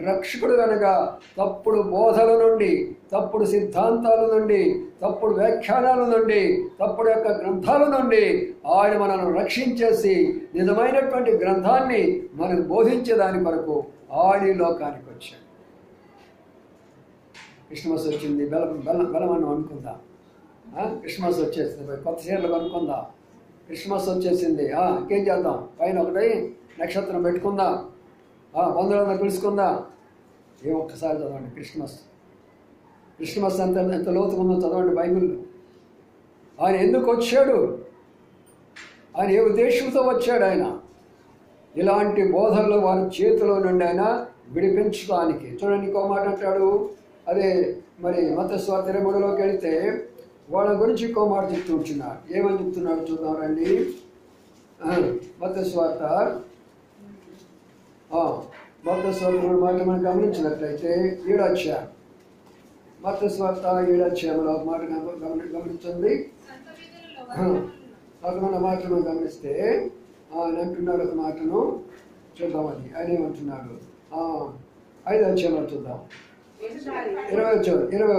రక్షకుడు అనగా తప్పుడు బోధల నుండి, తప్పుడు సిద్ధాంతాల నుండి, తప్పుడు వ్యాఖ్యానాల నుండి, తప్పుడు యొక్క గ్రంథాల నుండి ఆయన మనల్ని రక్షించేసి నిజమైనటువంటి గ్రంథాన్ని మనకు బోధించేదాని కొరకు ఆయన లోకానికి వచ్చాడు. క్రిస్మస్ వచ్చింది, బెలమన్నం అనుకుందాం. క్రిస్మస్ వచ్చేసింది, కొత్త చీరలు కొనుక్కుందాం. క్రిస్మస్ వచ్చేసింది, ఇంకేం చేద్దాం? పైన ఒకటి నక్షత్రం పెట్టుకుందాం, బంధువులందరూ పిలుచుకుందాం. ఒక్కసారి చదవండి క్రిస్మస్ ఎంత లోతుకుందో చదవండి బైబిల్లో. ఆయన ఎందుకు వచ్చాడు? ఆయన ఏ ఉద్దేశంతో వచ్చాడు? ఆయన ఇలాంటి బోధనలు వారి చేతిలో నుండి ఆయన విడిపించడానికి. చూడండి ఇంకో మాట అంటాడు. అదే మరి మత్తయి సువార్త 23లోకి వెళితే వాళ్ళ గురించి ఇంకో మాట చెప్తూ ఉంటున్నాడు. ఏమని చెప్తున్నాడు చూద్దాం రండి. మత్తయి సువార్త మాట మనం గమనించినట్లయితే 7వ అధ్యాయం, మత్తయి సువార్త 7వ అధ్యాయంలో ఒక మాట గమనించండి. ఒక మాటను మనం గమనిస్తే ఆయన అంటున్నాడు ఒక మాటను చూద్దాం. అది ఆయన ఏమంటున్నాడు? 5వ అధ్యాయంలో చూద్దాం. 20వ అధ్యాయం 5వ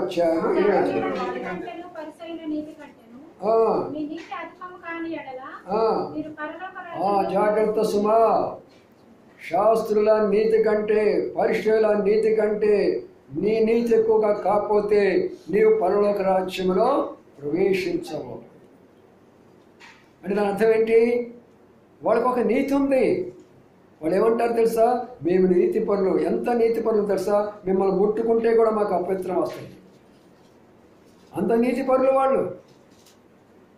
అధ్యాయం 20వ జాగ్రత్త సుమా. శాస్త్రుల నీతి కంటే, పరిశీల నీతి కంటే నీ నీతి ఎక్కువగా కాకపోతే నీవు పరలోక రాజ్యంలో ప్రవేశించవు. అంటే దాని అర్థం ఏంటి? వాళ్ళకు ఒక నీతి ఉంది. వాళ్ళు ఏమంటారు తెలుసా? మేము నీతి పరులు. ఎంత నీతి పరులు తెలుసా? మిమ్మల్ని ముట్టుకుంటే కూడా మాకు అపవిత్రం వస్తుంది. అంత నీతి పరులు వాళ్ళు.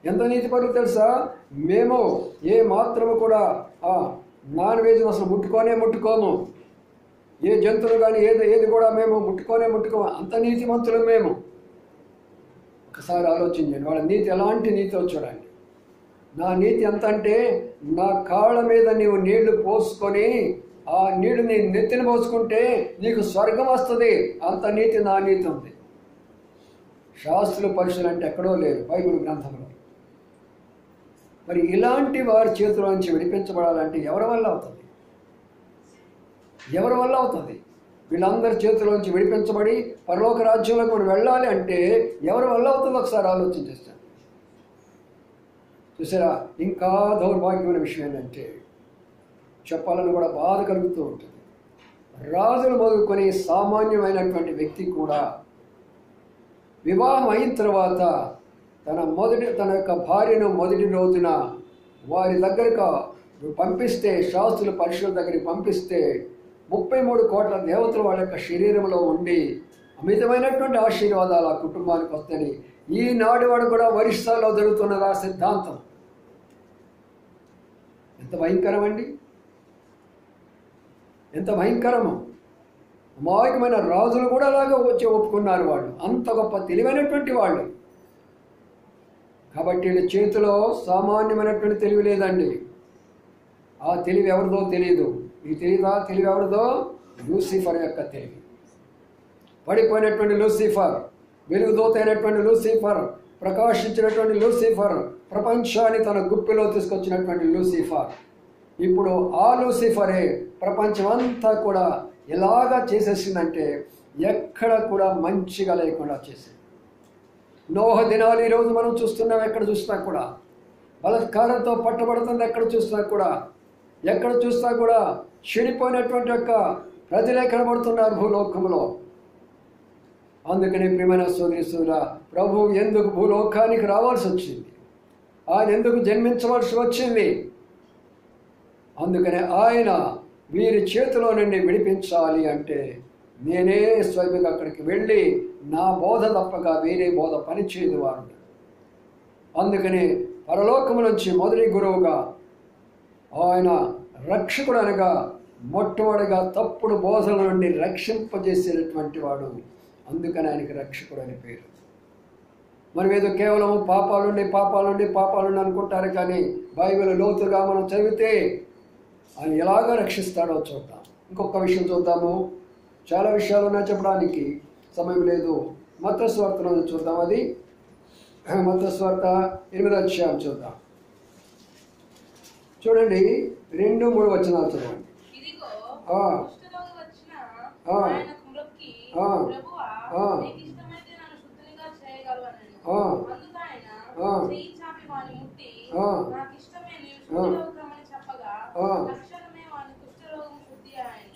ఎంత నీతి పరులు తెలుసా? మేము ఏ మాత్రము కూడా నాన్ వెజ్ అసలు ముట్టుకోము. ఏ జంతువులు కానీ ఏది కూడా మేము ముట్టుకోము. అంత నీతిమంతులు మేము. ఒకసారి ఆలోచించండి, వాళ్ళ నీతి ఎలాంటి నీతి చూడండి. నా నీతి ఎంత అంటే, నా కాళ్ళ మీద నీవు నీళ్లు పోసుకొని ఆ నీళ్లు నీ నెత్తిన పోసుకుంటే నీకు స్వర్గం వస్తుంది. అంత నీతి నా నీతి ఉంది. శాస్త్రుల పరిశీలన అంటే ఎక్కడో లేరు బైబిల్ గ్రంథంలో. మరి ఇలాంటి వారి చేతిలో నుంచి విడిపించబడాలంటే ఎవరి వల్ల అవుతుంది? ఎవరి వల్ల అవుతుంది? వీళ్ళందరి చేతిలోంచి విడిపించబడి పరలోక రాజ్యంలోకి మనం వెళ్ళాలి అంటే ఎవరి వల్ల అవుతుందో ఒకసారి ఆలోచించేస్తాను. చూసారా, ఇంకా దౌర్భాగ్యమైన విషయం ఏంటంటే, చెప్పాలని కూడా బాధ కలుగుతూ ఉంటుంది. రాజులు మొదలుకొని సామాన్యమైనటువంటి వ్యక్తి కూడా వివాహం అయిన తర్వాత తన యొక్క భార్యను మొదటి రోజున వారి దగ్గరకు పంపిస్తే, శాస్త్రుల పరిశుల దగ్గరికి పంపిస్తే 33 కోట్ల దేవతలు వాళ్ళ యొక్క శరీరంలో ఉండి అమితమైనటువంటి ఆశీర్వాదాలు ఆ కుటుంబానికి వస్తాయి. ఈనాడు వాడు కూడా ఒరిస్సాలో జరుగుతున్నది ఆ సిద్ధాంతం. ఎంత భయంకరం అండి! ఎంత భయంకరము! అమాయకమైన రాజులు కూడా అలాగే వచ్చి ఒప్పుకున్నారు. వాళ్ళు అంత గొప్ప తెలివైనటువంటి వాళ్ళు. కాబట్టి వీళ్ళ చేతిలో సామాన్యమైనటువంటి తెలివి లేదండి. ఆ తెలివి ఎవరిదో తెలియదు. ఈ తెలివి ఎవరిదో? లూసిఫర్ యొక్క తెలివి. పడిపోయినటువంటి లూసిఫర్, వెలుగుదోత అయినటువంటి లూసిఫర్, ప్రకాశించినటువంటి లూసిఫర్, ప్రపంచాన్ని తన గుప్పిలో తీసుకొచ్చినటువంటి లూసిఫర్. ఇప్పుడు ఆ లూసిఫరే ప్రపంచం అంతా కూడా ఎలాగా చేసేసిందంటే ఎక్కడ కూడా మంచిగా లేకుండా చేసింది. నోహ దినాలు ఈరోజు మనం చూస్తున్నాం. ఎక్కడ చూసినా కూడా బలత్కారంతో పట్టబడుతుంది. ఎక్కడ చూసినా కూడా చెడిపోయినటువంటి యొక్క ప్రజలే కనబడుతున్నారు భూలోకంలో. అందుకని ప్రియమైన సోదరీసులా, ప్రభువు ఎందుకు భూలోకానికి రావాల్సి వచ్చింది? ఆయన ఎందుకు జన్మించవలసి వచ్చింది? అందుకనే ఆయన వీరి చేతిలో నుండి విడిపించాలి అంటే నేనే స్వయంగా అక్కడికి వెళ్ళి నా బోధ తప్పగా వేరే బోధ పనిచేయదు వారు. అందుకని పరలోకము నుంచి మొదటి గురువుగా ఆయన రక్షకుడు అనగా మొట్టమొదటిగా తప్పుడు బోధల నుండి రక్షింపజేసేటటువంటి వాడు. అందుకని ఆయనకి రక్షకుడు అని పేరు. మనం ఏదో కేవలం పాపాలుండి అనుకుంటారు. కానీ బైబిల్ లోతుగా మనం చదివితే ఆయన ఎలాగో రక్షిస్తాడో చూద్దాం. ఇంకొక విషయం చూద్దాము. చాలా విషయాలు ఉన్నాయి చెప్పడానికి, సమయం లేదు. మత్తయి సువార్తలో చూద్దాం. అది మత్తయి సువార్త 8వ అధ్యాయం చూద్దాం. చూడండి, 2-3 వచనాలు చదవండి.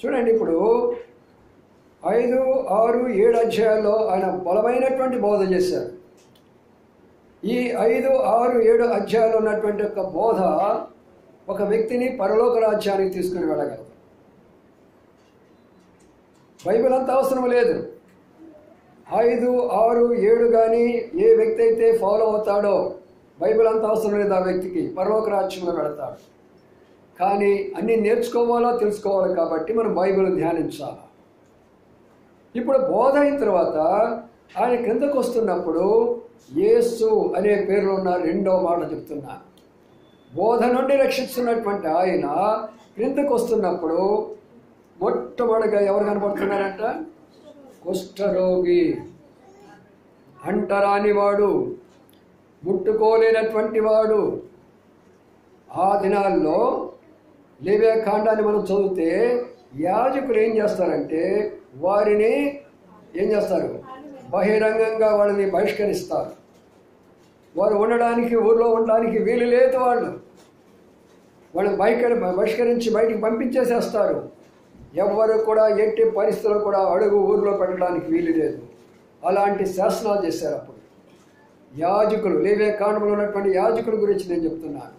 చూడండి, ఇప్పుడు 5, 6, 7 అధ్యాయాల్లో ఆయన బలమైనటువంటి బోధ చేశారు. ఈ 5, 6, 7 అధ్యాయాల్లో ఉన్నటువంటి ఒక బోధ ఒక వ్యక్తిని పరలోక రాజ్యానికి తీసుకుని వెళ్ళగలదు. బైబిల్ అంత అవసరం లేదు. 5, 6, 7 కానీ ఏ వ్యక్తి అయితే ఫాలో అవుతాడో బైబిల్ అంత అవసరం లేదు. ఆ వ్యక్తికి పరలోక రాజ్యంలో వెళతాడు. కానీ అన్నీ నేర్చుకోవాలో తెలుసుకోవాలి కాబట్టి మనం బైబిల్ ధ్యానించాలి. ఇప్పుడు బోధ అయిన తర్వాత ఆయన క్రిందకు వస్తున్నప్పుడు యేసు అనే పేరులో ఉన్న 2వ మాట చెప్తున్నాను. బోధ నుండి రక్షిస్తున్నటువంటి ఆయన క్రిందకు వస్తున్నప్పుడు మొట్టమొదటిగా ఎవరు కనపడుతున్నారంట? కుష్ఠరోగి, అంటరానివాడు, ముట్టుకోలేనటువంటి వాడు. ఆ దినాల్లో లేవియా కాండాన్ని మనం చదివితే యాజకులు ఏం చేస్తారంటే వారిని ఏం చేస్తారు? బహిరంగంగా వాళ్ళని బహిష్కరిస్తారు. వారు ఊళ్ళో ఉండడానికి వీలు లేదు. వాళ్ళని బహిష్కరించి బయటికి పంపించేసేస్తారు. ఎవరు కూడా ఎట్టి పరిస్థితుల్లో కూడా అడుగు ఊరిలో పెట్టడానికి వీలు లేదు. అలాంటి శాసనాలు చేశారు అప్పుడు యాజకులు. లేవియా కాండంలో ఉన్నటువంటి యాజకుల గురించి నేను చెప్తున్నాను.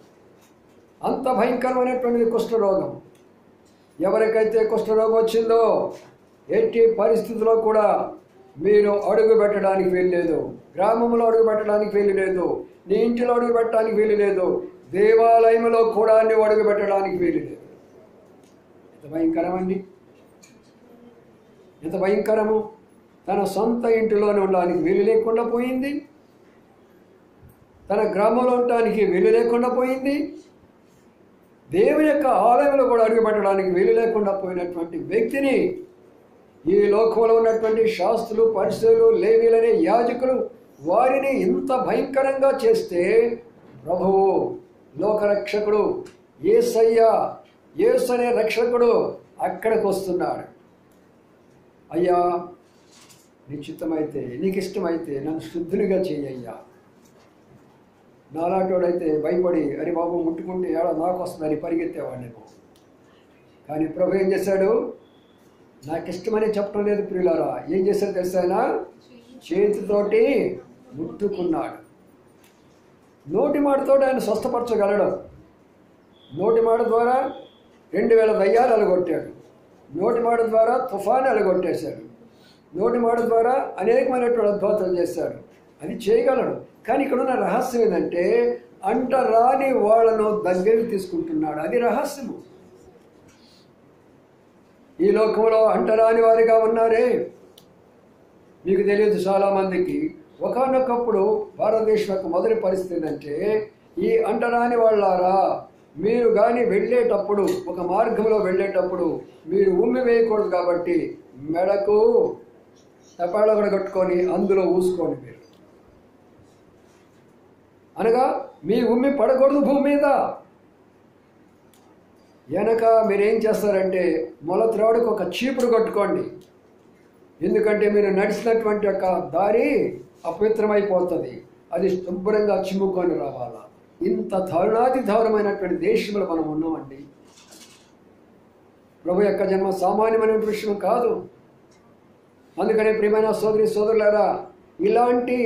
అంత భయంకరమైనటువంటిది కుష్ఠరోగం. ఎవరికైతే కుష్ఠరోగం వచ్చిందో ఎట్టి పరిస్థితుల్లో కూడా మీరు అడుగు పెట్టడానికి వీలు లేదు. గ్రామంలో అడుగు పెట్టడానికి వీలు లేదు. నీ ఇంటిలో అడుగు పెట్టడానికి వీలు లేదు. దేవాలయంలో కూడా నువ్వు అడుగు పెట్టడానికి వీలు లేదు. ఎంత భయంకరమండి! ఎంత భయంకరము! తన సొంత ఇంటిలోనే ఉండడానికి వీలు లేకుండా పోయింది. తన గ్రామంలో ఉండడానికి వీలు లేకుండా పోయింది. దేవుని యొక్క ఆలయంలో కూడా అడుగు పెట్టడానికి వీలు లేకుండా పోయినటువంటి వ్యక్తిని ఈ లోకంలో ఉన్నటువంటి శాస్త్రులు, పరిసరులు, లేవీలనే యాజకులు వారిని ఇంత భయంకరంగా చేస్తే ప్రభువు, లోకరక్షకుడు యేసయ్య, యేసు అనే రక్షకుడు అక్కడికి వస్తున్నాడు. అయ్యా, నీ చిత్తమైతే, నీకు ఇష్టమైతే నన్ను శుద్ధునిగా చెయ్యయ్యా. నాలాంటోడైతే భయపడి అరే బాబు ముట్టుకుంటే ఏడో నాకు వస్తుందని పరిగెత్తేవాడినేమో. కానీ ప్రభు ఏం చేశాడు? నాకు ఇష్టమని చెప్పడం లేదు ప్రియులారా. ఏం చేశాడు తెలుసా? ఆయన చేతితోటి ముట్టుకున్నాడు. నోటి మాటతో ఆయన స్వస్థపరచగలడు. నోటి మాట ద్వారా 2000 దయ్యాలు అలగొట్టాడు. నోటి మాట ద్వారా తుఫాను అలగొట్టేశాడు. నోటి మాట ద్వారా అనేకమైనటువంటి అద్భుతాలు చేశాడు. అది చేయగలడు. కానీ ఇక్కడ ఉన్న రహస్యం ఏంటంటే అంటరాని వాళ్ళను దగ్గరికి తీసుకుంటున్నాడు. అది రహస్యము. ఈ లోకంలో అంటరాని వారిగా ఉన్నారే. మీకు తెలియదు, చాలామందికి ఒకనొకప్పుడు భారతదేశం యొక్క మొదటి పరిస్థితి అంటే, ఈ అంటరాని వాళ్ళారా, మీరు కానీ వెళ్ళేటప్పుడు, ఒక మార్గంలో వెళ్ళేటప్పుడు మీరు ఉమ్మి వేయకూడదు కాబట్టి మెడకు తపాళ కూడా కట్టుకొని అందులో ఊసుకోండి మీరు. అనగా మీ ఉమ్మి పడకూడదు భూమి మీద. వెనక మీరేం చేస్తారంటే మొలత్రాడుకు ఒక చీపురు కట్టుకోండి. ఎందుకంటే మీరు నడిచినటువంటి యొక్క దారి అపవిత్రమైపోతుంది, అది శుభ్రంగా చిమ్ముకొని రావాలా. ఇంత దారుణాతి దారుణమైనటువంటి దేశంలో మనం ఉన్నామండి. ప్రభు యొక్క జన్మ సామాన్యమైన విషయం కాదు. అందుకనే ప్రియమైన సోదరి సోదరులారా, ఇలాంటి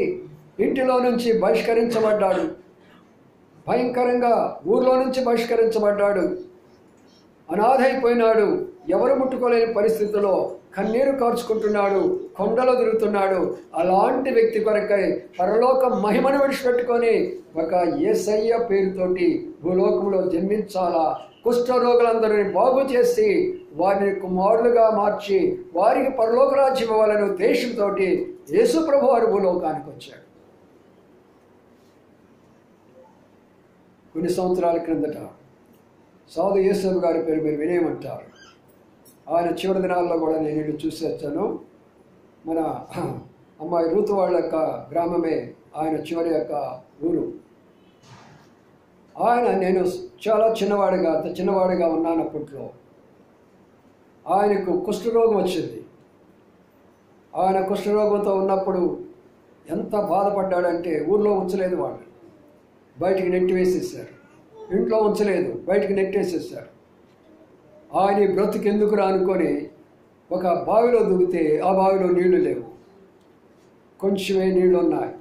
ఇంటిలో నుంచి బహిష్కరించబడ్డాడు, భయంకరంగా ఊర్లో నుంచి బహిష్కరించబడ్డాడు, అనాథైపోయినాడు, ఎవరు ముట్టుకోలేని పరిస్థితుల్లో కన్నీరు కార్చుకుంటున్నాడు, కొండలో తిరుగుతున్నాడు. అలాంటి వ్యక్తి కొరకై పరలోక మహిమను విడిచిపెట్టుకొని ఒక యేసయ్య పేరుతోటి భూలోకంలో జన్మించాలా, కుష్ఠరోగులందరినీ బాగు చేసి వారిని కుమారులుగా మార్చి వారికి పరలోక రాజ్యం ఇవ్వాలనే ఉద్దేశంతో యేసు ప్రభు వారు భూలోకానికి వచ్చాడు. కొన్ని సంవత్సరాల క్రిందట సాధు యేసు గారి పేరు మీరు వినేయమంటారు. ఆయన చివరి దినాల్లో కూడా నేను చూసి వచ్చాను. మన అమ్మాయి రూతు వాళ్ళ యొక్క గ్రామమే ఆయన చివరి యొక్క ఊరు. ఆయన నేను చాలా చిన్నవాడిగా ఉన్నానప్పట్లో ఆయనకు కుష్ఠరోగం వచ్చింది. ఆయన కుష్ఠరోగంతో ఉన్నప్పుడు ఎంత బాధపడ్డాడంటే ఊర్లో ఉంచలేదు, వాళ్ళు బయటికి నెట్టి వేసేసారు. ఇంట్లో ఉంచలేదు, బయటికి నెట్టేసేసారు. ఆయన బ్రతుకెందుకురా అనుకొని ఒక బావిలో దిగితే ఆ బావిలో నీళ్లు లేవు, కొంచెమే నీళ్లు ఉన్నాయి.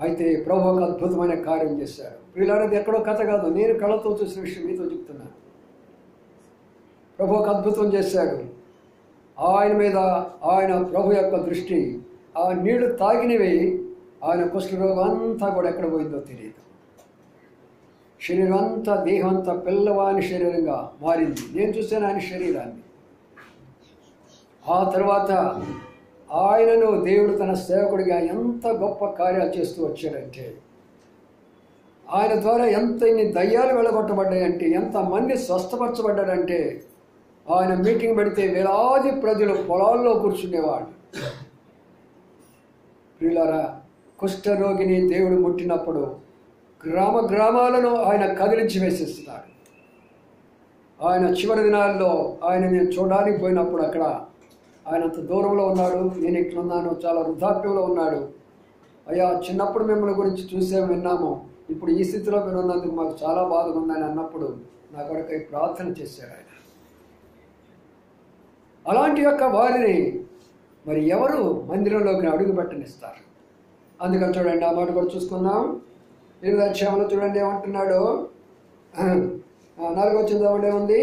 అయితే ప్రభు ఒక అద్భుతమైన కార్యం చేశాడు. వీళ్ళది ఎక్కడో కథ కాదు, నేను కళ్ళతో చూసిన విషయం మీతో చెప్తున్నాను. ప్రభు ఒక అద్భుతం చేశాడు. ఆయన మీద ఆయన ప్రభు యొక్క దృష్టి ఆ నీళ్లు తాగినవి, ఆయన కుష్ఠరోగం అంతా కూడా ఎక్కడ పోయిందో తెలియదు. శరీరం అంతా, దేహం అంతా పిల్లవాని శరీరంగా మారింది. నేను చూశాను ఆయన శరీరాన్ని. ఆ తర్వాత ఆయనను దేవుడు తన సేవకుడిగా ఎంత గొప్ప కార్యాలు చేస్తూ వచ్చాడంటే, ఆయన ద్వారా ఇన్ని దయ్యాలు వెళ్ళగొట్టబడ్డాయంటే, ఎంతమంది స్వస్థపరచబడ్డారంటే, ఆయన మీటింగ్ పెడితే వేలాది ప్రజలు పొలాల్లో కూర్చునేవాడు. ప్రియులారా, కుష్ఠరోగిని దేవుడు ముట్టినప్పుడు గ్రామాలను ఆయన కదిలించి వేసేస్తున్నాడు. ఆయన చివరి దినాల్లో ఆయన నేను చూడడానికి పోయినప్పుడు అక్కడ ఆయన అంత దూరంలో ఉన్నాడు, నేను ఇట్లున్నాను, చాలా వృద్ధాప్యంలో ఉన్నాడు. అయ్యా, చిన్నప్పుడు మిమ్మల్ని గురించి చూసే విన్నాము, ఇప్పుడు ఈ స్థితిలో మీరు ఉన్నందుకు మాకు చాలా బాధగా ఉందని అన్నప్పుడు నా కొరకై ప్రార్థన చేశాడు ఆయన. అలాంటి యొక్క వారిని మరి ఎవరు మందిరంలోకి అడుగు పెట్టనిస్తారు? అందుకని చూడండి, ఆ మాట కూడా చూసుకుందాం. 8వ అధ్యాయంలో చూడండి ఏమంటున్నాడు. 4వ వచనం ఏముంది?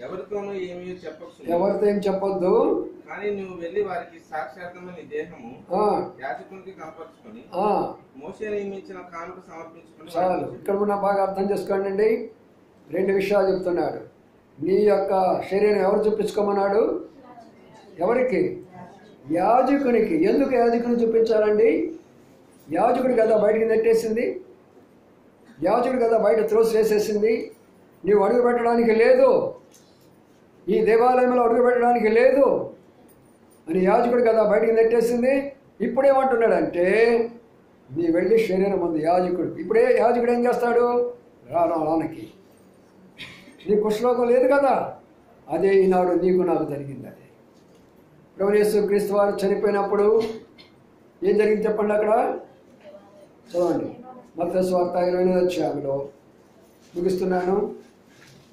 ఎవరితో ఏం చెప్పొద్దు, కానీ నువ్వు వెళ్ళి వారికి సాక్షాత్తుగా నీ దేహము యాజకునికి కనపరుచుకొని మోషే నియమించిన కానుక సమర్పించుకొని చాలు. ఇక్కడ కూడా బాగా అర్థం చేసుకోండి అండి. 2 విషయాలు చెప్తున్నాడు. నీ యొక్క శరీరం ఎవరు చూపించుకోమన్నాడు? ఎవరికి? యాజకునికి. ఎందుకు యాజకుని చూపించాలండి? యాజకుడు కదా బయటికి నెట్టేసింది, యాజకుడు కదా బయట త్రోసి వేసేసింది. నీవు అడుగు పెట్టడానికి లేదు, ఈ దేవాలయంలో అడుగు పెట్టడానికి లేదు అని యాజకుడు కదా బయటికి నెట్టేసింది. ఇప్పుడేమంటున్నాడంటే, నీ వెళ్ళి శరీరం ఉంది యాజకుడు. ఇప్పుడే యాజకుడు ఏం చేస్తాడు? రానికి నీ కుష్ఠరోగం లేదు కదా, అదే ఈనాడు నీకు నాకు జరిగింది. అదే ప్రభువు యేసు క్రీస్తు వారు చనిపోయినప్పుడు ఏం జరిగింది చెప్పండి. అక్కడ చదవండి. మత్తయి సువార్త 28వ అధ్యాయంలో ముగిస్తున్నాను.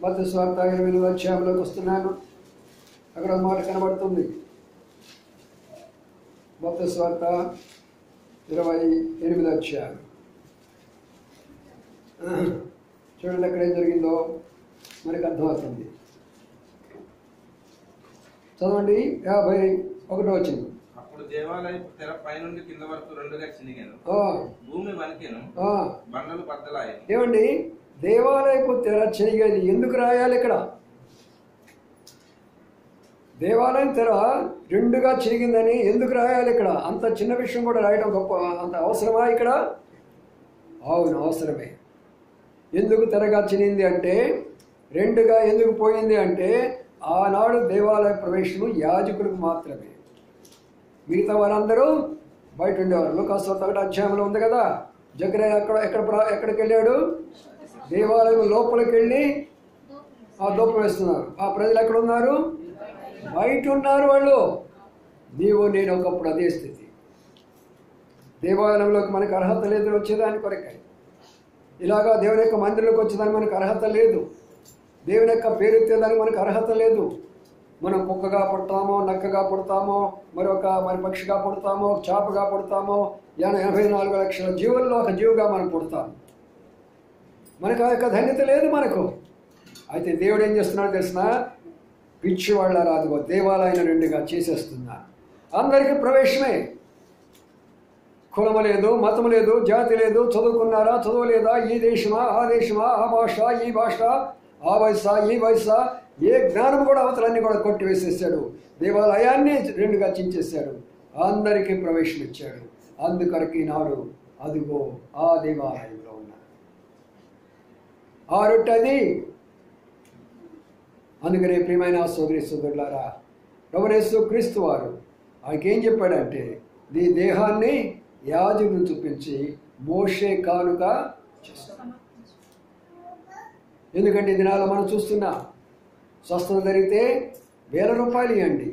మత్తయి సువార్త 28వ అధ్యాయంలోకి వస్తున్నాను. అక్కడ మాట కనబడుతుంది. మత్తయి సువార్త 28వ అధ్యాయం చూడండి, అక్కడ ఏం జరిగిందో మనకు అర్థమవుతుంది. చదవండి. 51వ వచనం. అప్పుడు దేవాలయపు తెర పైనుండి కింద వరకు రెండుగా చినిగాను, భూమి వణికెను, బండలు బద్దలాయెను. ఏమండి, దేవాలయపు తెర చినిగేది ఎందుకు రాయాలి ఇక్కడ? దేవాలయం తెర రెండుగా చిరిగిందని ఎందుకు రాయాలి ఇక్కడ? అంత చిన్న విషయం కూడా రాయడం గొప్ప అంత అవసరమా ఇక్కడ? అవును, అవసరమే. ఎందుకు తెరగా చినింది అంటే, రెండుగా ఎందుకు పోయింది అంటే, ఆనాడు దేవాలయ ప్రవేశము యాజకులకు మాత్రమే. మిగతా వారందరూ బయట ఉండేవారు. లూకాసు 1 అధ్యాయంలో ఉంది కదా, జకరియా ఎక్కడికి వెళ్ళాడు? దేవాలయం లోపలికి వెళ్ళి దూపం వేస్తున్నారు. ఆ ప్రజలు ఎక్కడ ఉన్నారు? బయట ఉన్నారు వాళ్ళు. నీవు నేను ఒకప్పుడు అదే స్థితి. దేవాలయంలోకి మనకు అర్హత లేదు వచ్చేదాని కొరకై. ఇలాగా దేవుని యొక్క మందిరంలోకి వచ్చేదానికి మనకు అర్హత లేదు. దేవుని యొక్క పేరు ఎత్తేదానికి మనకు అర్హత లేదు. మనం కుక్కగా పుడతామో, నక్కగా పుడతామో, మరి పక్షిగా పుడతామో, చాపగా పుడతామో, 84 లక్షల జీవుల్లో ఒక జీవుగా మనం పుడతాం. మనకు ఆ యొక్క ధన్యత లేదు మనకు. అయితే దేవుడు ఏం చేస్తున్నాడో తెలిసిన, పిచ్చి వాళ్ళ రాదుగో దేవాలయం రెండుగా చేసేస్తున్నా. అందరికీ ప్రవేశమే. కులము లేదు, మతము లేదు, జాతి లేదు, చదువుకున్నారా చదవలేదా, ఈ దేశమా ఆ దేశమా, ఆ భాష ఈ భాష, ఆ వయసా ఈ వయసా, ఏ జ్ఞానం కూడా అవతలన్నీ కూడా కొట్టివేసేసాడు. దేవాలయాన్ని రెండుగా చించేశాడు. అందరికీ ప్రవేశం ఇచ్చాడు. అందుకొరకు ఈనాడు అదిగో ఆ దేవాలయంలో ఉన్నారు. ఆ రొట్టెది. అందుకనే ప్రియమైన సోదరి సోదరులారా, ప్రభువైన యేసు క్రీస్తు వారు ఆయనకేం చెప్పాడంటే, నీ దేహాన్ని యాజకుడు చూపించి మోషే కానుక చేస్తాడు. ఎందుకంటే ఈ దినాల్లో మనం చూస్తున్నా, స్వస్థత జరిగితే ₹1000 ఇవ్వండి.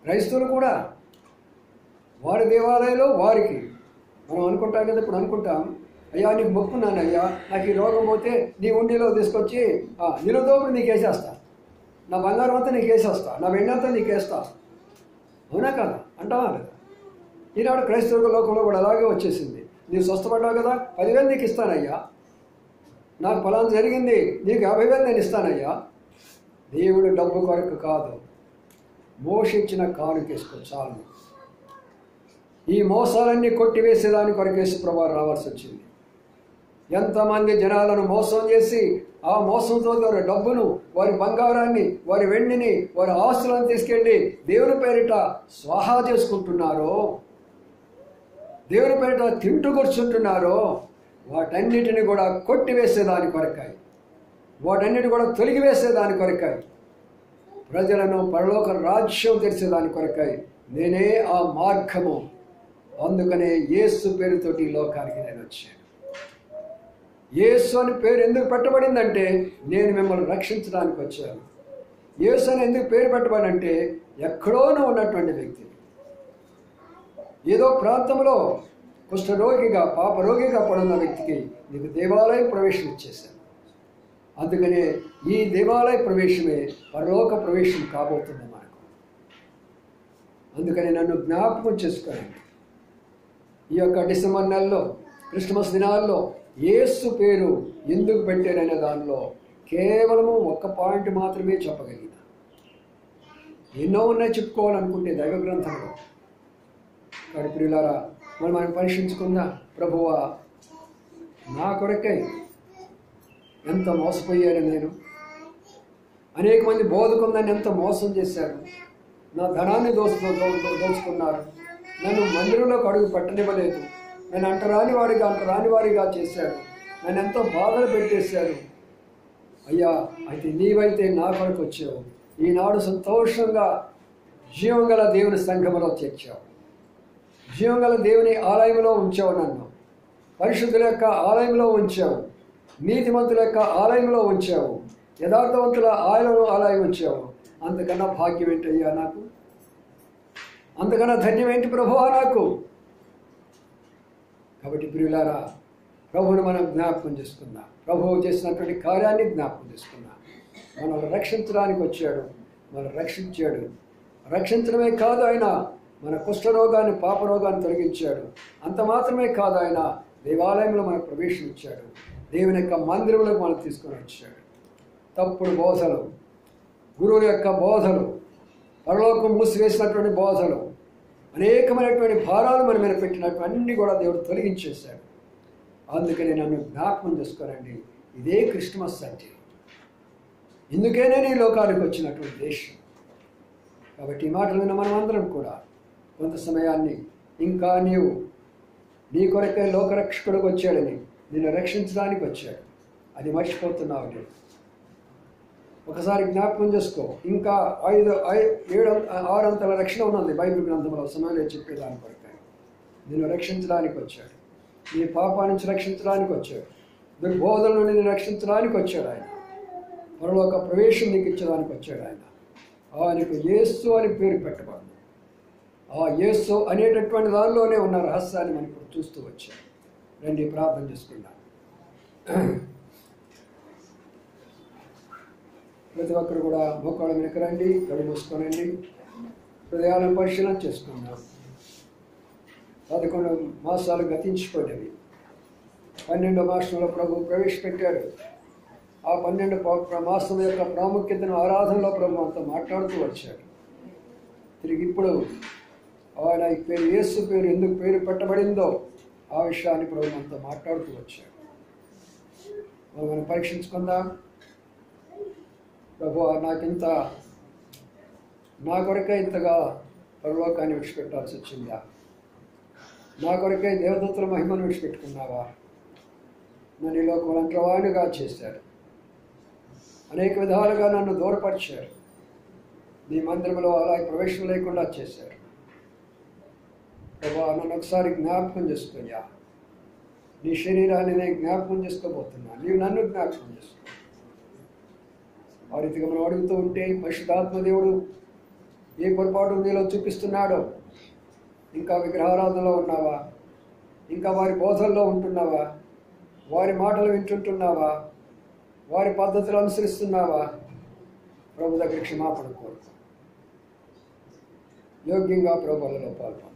క్రైస్తవులు కూడా వారి దేవాలయంలో వారికి. మనం అనుకుంటాం కదా, ఇప్పుడు అనుకుంటాం, అయ్యా నీకు మొక్కున్నాను అయ్యా, నాకు ఈ రోగం పోతే నీ ఉండిలో తీసుకొచ్చి నిలుదోపుడు నీకు వేసేస్తా, నా బంగారం అంతా నీకు వేసేస్తా, నా వెండంతా నీకు వేస్తా. అవునా కదా? అంటావా లేదా? ఈనాడు క్రైస్తవ లోకంలో కూడా అలాగే వచ్చేసింది. నీవు స్వస్థపడ్డావు కదా, 10,000 నీకు ఇస్తానయ్యా, నాకు ఫలానా జరిగింది, నీకు 50,000 నేను ఇస్తానయ్యా. దేవుడు డబ్బు కొరకు కాదు, మోషించిన కానుకేసుకో చాలు. ఈ మోసాలన్నీ కొట్టివేసేదాని కొరకు యేసుప్రభువు రావాల్సి వచ్చింది. ఎంతమంది జనాలను మోసం చేసి ఆ మోసంతో వారి డబ్బును, వారి బంగారాన్ని, వారి వెండిని, వారి ఆస్తులను తీసుకెళ్ళి దేవుని పేరిట స్వాహా చేసుకుంటున్నారో, దేవుని పేరిట తింటూ కూర్చుంటున్నారో, వాటన్నిటిని కూడా కొట్టివేసేదాని కొరకాయి, వాటన్నిటి కూడా తొలగివేసేదాని కొరకాయి, ప్రజలను పరలోక రాజ్యం తెరిచేదాని కొరకాయి నేనే ఆ మార్గము. అందుకనే యేసు పేరుతోటి లోకానికి నేను వచ్చాను. యేసు అని పేరు ఎందుకు పెట్టబడిందంటే, నేను మిమ్మల్ని రక్షించడానికి వచ్చాను. యేసు అని ఎందుకు పేరు పెట్టబడంటే, ఎక్కడోనూ ఉన్నటువంటి వ్యక్తి, ఏదో ప్రాంతంలో కుష్ఠరోగిగా పాపరోగిగా పడున్న వ్యక్తికి నీకు దేవాలయం ప్రవేశం ఇచ్చేశాను. అందుకనే ఈ దేవాలయ ప్రవేశమే పరలోక ప్రవేశం కాబోతుంది మనకు. అందుకని నన్ను జ్ఞాపకం చేసుకోండి. ఈ యొక్క డిసెంబర్ నెలలో క్రిస్మస్ దినాల్లో యేసు పేరు ఎందుకు పెట్టారనే దానిలో కేవలము ఒక్క పాయింట్ మాత్రమే చెప్పగలిగిన. ఎన్నో ఉన్నాయి చెప్పుకోవాలనుకుంటే దైవ గ్రంథంలో. కానీ ప్రియులారా, మనం పరీక్షించుకుందాం. ప్రభువా, నా కొరకై ఎంత మోసపోయాను నేను. అనేక మంది బోధకులను ఎంత మోసం చేశారు. నా ధనాన్ని దోచుకున్నారు. నన్ను మందిరంలోకి అడుగు పెట్టనివ్వలేదు. నన్ను అంటరాని వారిగా చేశారు. నన్ను ఎంతో బాధలు పెట్టేశారు. అయ్యా, అయితే నీవైతే నా కొరకు వచ్చావు. ఈనాడు సంతోషంగా జీవంగల దేవుని సంఘములో చేర్చావు. జీవంగల దేవుని ఆలయంలో ఉంచావు. నన్ను పరిశుద్ధుల యొక్క ఆలయంలో ఉంచావు. నీతిమంతుల యొక్క ఆలయంలో ఉంచావు. యథార్థవంతుల ఆలయం ఉంచావు. అంతకన్నా భాగ్యం ఏంటయ్యా నాకు? అంతకన్నా ధన్యం ఏంటి ప్రభువా నాకు? కాబట్టి ప్రియులారా, ప్రభువును మనం జ్ఞాపకం చేసుకుందాం. ప్రభువు చేసినటువంటి కార్యాన్ని జ్ఞాపకం చేసుకుందాం. మనల్ని రక్షించడానికి వచ్చాడు, మనం రక్షించాడు. రక్షించడమే కాదు, ఆయన మన కుష్ఠరోగాన్ని, పాపరోగాన్ని తొలగించాడు. అంత మాత్రమే కాదు, ఆయన దేవాలయంలో మనకు ప్రవేశం ఇచ్చాడు. దేవుని యొక్క మందిరంలోకి మనం తీసుకొని వచ్చాడు. తప్పుడు బోధలు, గురువుల యొక్క బోధలు, పరలోకం మూసివేసినటువంటి బోధలు, అనేకమైనటువంటి భారాలు మన మీద పెట్టినటువంటి అన్నీ కూడా దేవుడు తొలగించేశాడు. అందుకని నన్ను జ్ఞాపకం చేసుకోనండి. ఇదే క్రిస్మస్ అంటే. ఇందుకే నేను ఈ లోకానికి వచ్చినటువంటి దేశం. కాబట్టి ఈ మాటలు విన్న మనం అందరం కూడా కొంత సమయాన్ని ఇంకా నీవు నీ కొరకే లోకరక్షకుడికి వచ్చాడని నిన్ను రక్షించడానికి వచ్చాడు, అది మర్చిపోతున్నావు నేను. ఒకసారి జ్ఞాపకం చేసుకో, ఇంకా 6 అంతల రక్షణ ఉన్నది బైబిల్ గ్రంథంలో సమయంలో చెప్పేదాని కొరకే. నిన్ను రక్షించడానికి వచ్చాడు, నీ పాపా నుంచి రక్షించడానికి వచ్చాడు, దుర్బోధల నుండి నిన్ను రక్షించడానికి వచ్చాడు ఆయన. పరలోక ప్రవేశం నీకు ఇచ్చడానికి వచ్చాడు ఆయన. ఆయనకు యేసు అని పేరు పెట్టబడింది. ఆ యేసు అనేటటువంటి దానిలోనే ఉన్న రహస్యాన్ని మనం ఇప్పుడు చూస్తూ వచ్చాం. రండి ప్రార్థన చేసుకుందాం. ప్రతి ఒక్కరు కూడా మోకాళ్ళ వెనక రండి, కళ్ళు మూసుకోనండి, హృదయాలను పరిశీలన చేసుకుందాం. 11 మాసాలు గతించిపోయినవి. 12వ మాసంలో ప్రభు ప్రవేశపెట్టాడు. ఆ 12 మాసం యొక్క ప్రాముఖ్యతను ఆరాధనలో ప్రభు అంతా మాట్లాడుతూ వచ్చాడు. తిరిగి ఇప్పుడు ఆయన ఈ పేరు యేసు పేరు ఎందుకు పేరు పెట్టబడిందో ఆ విషయాన్ని ప్రభు అంతా మాట్లాడుతూ వచ్చాడు. మనం పరీక్షించుకుందాం. ప్రభు నాకింత నా కొరకే ఇంతగా పరలోకాన్ని విడిచిపెట్టాల్సి వచ్చిందా? నా కొరకే దేవదత్తుల మహిమను విడిచిపెట్టుకున్నావా? నన్ను ఈ లోకం అంటవాణిగా చేశాడు, అనేక విధాలుగా నన్ను దూరపరిచాడు, నీ మందిరంలో అలా ప్రవేశం లేకుండా చేశాడు. ప్రభా నన్ను ఒకసారి జ్ఞాపకం చేసుకోయా. నీ శరీరాన్ని నేను జ్ఞాపకం చేసుకోబోతున్నా, నీవు నన్ను జ్ఞాపకం చేసుకో. ఆ రీతిగా మనం అడుగుతూ ఉంటే పరిశుద్ధాత్మ దేవుడు ఏ పొరపాటు నీలో చూపిస్తున్నాడో, ఇంకా విగ్రహారాధనలో ఉన్నావా, ఇంకా వారి బోధల్లో ఉంటున్నావా, వారి మాటలు వింటుంటున్నావా, వారి పద్ధతులు అనుసరిస్తున్నావా, ప్రభు దగ్గర క్షమాపణ కోరుకో. యోగ్యంగా ప్రభువులలో పాల్పొందు.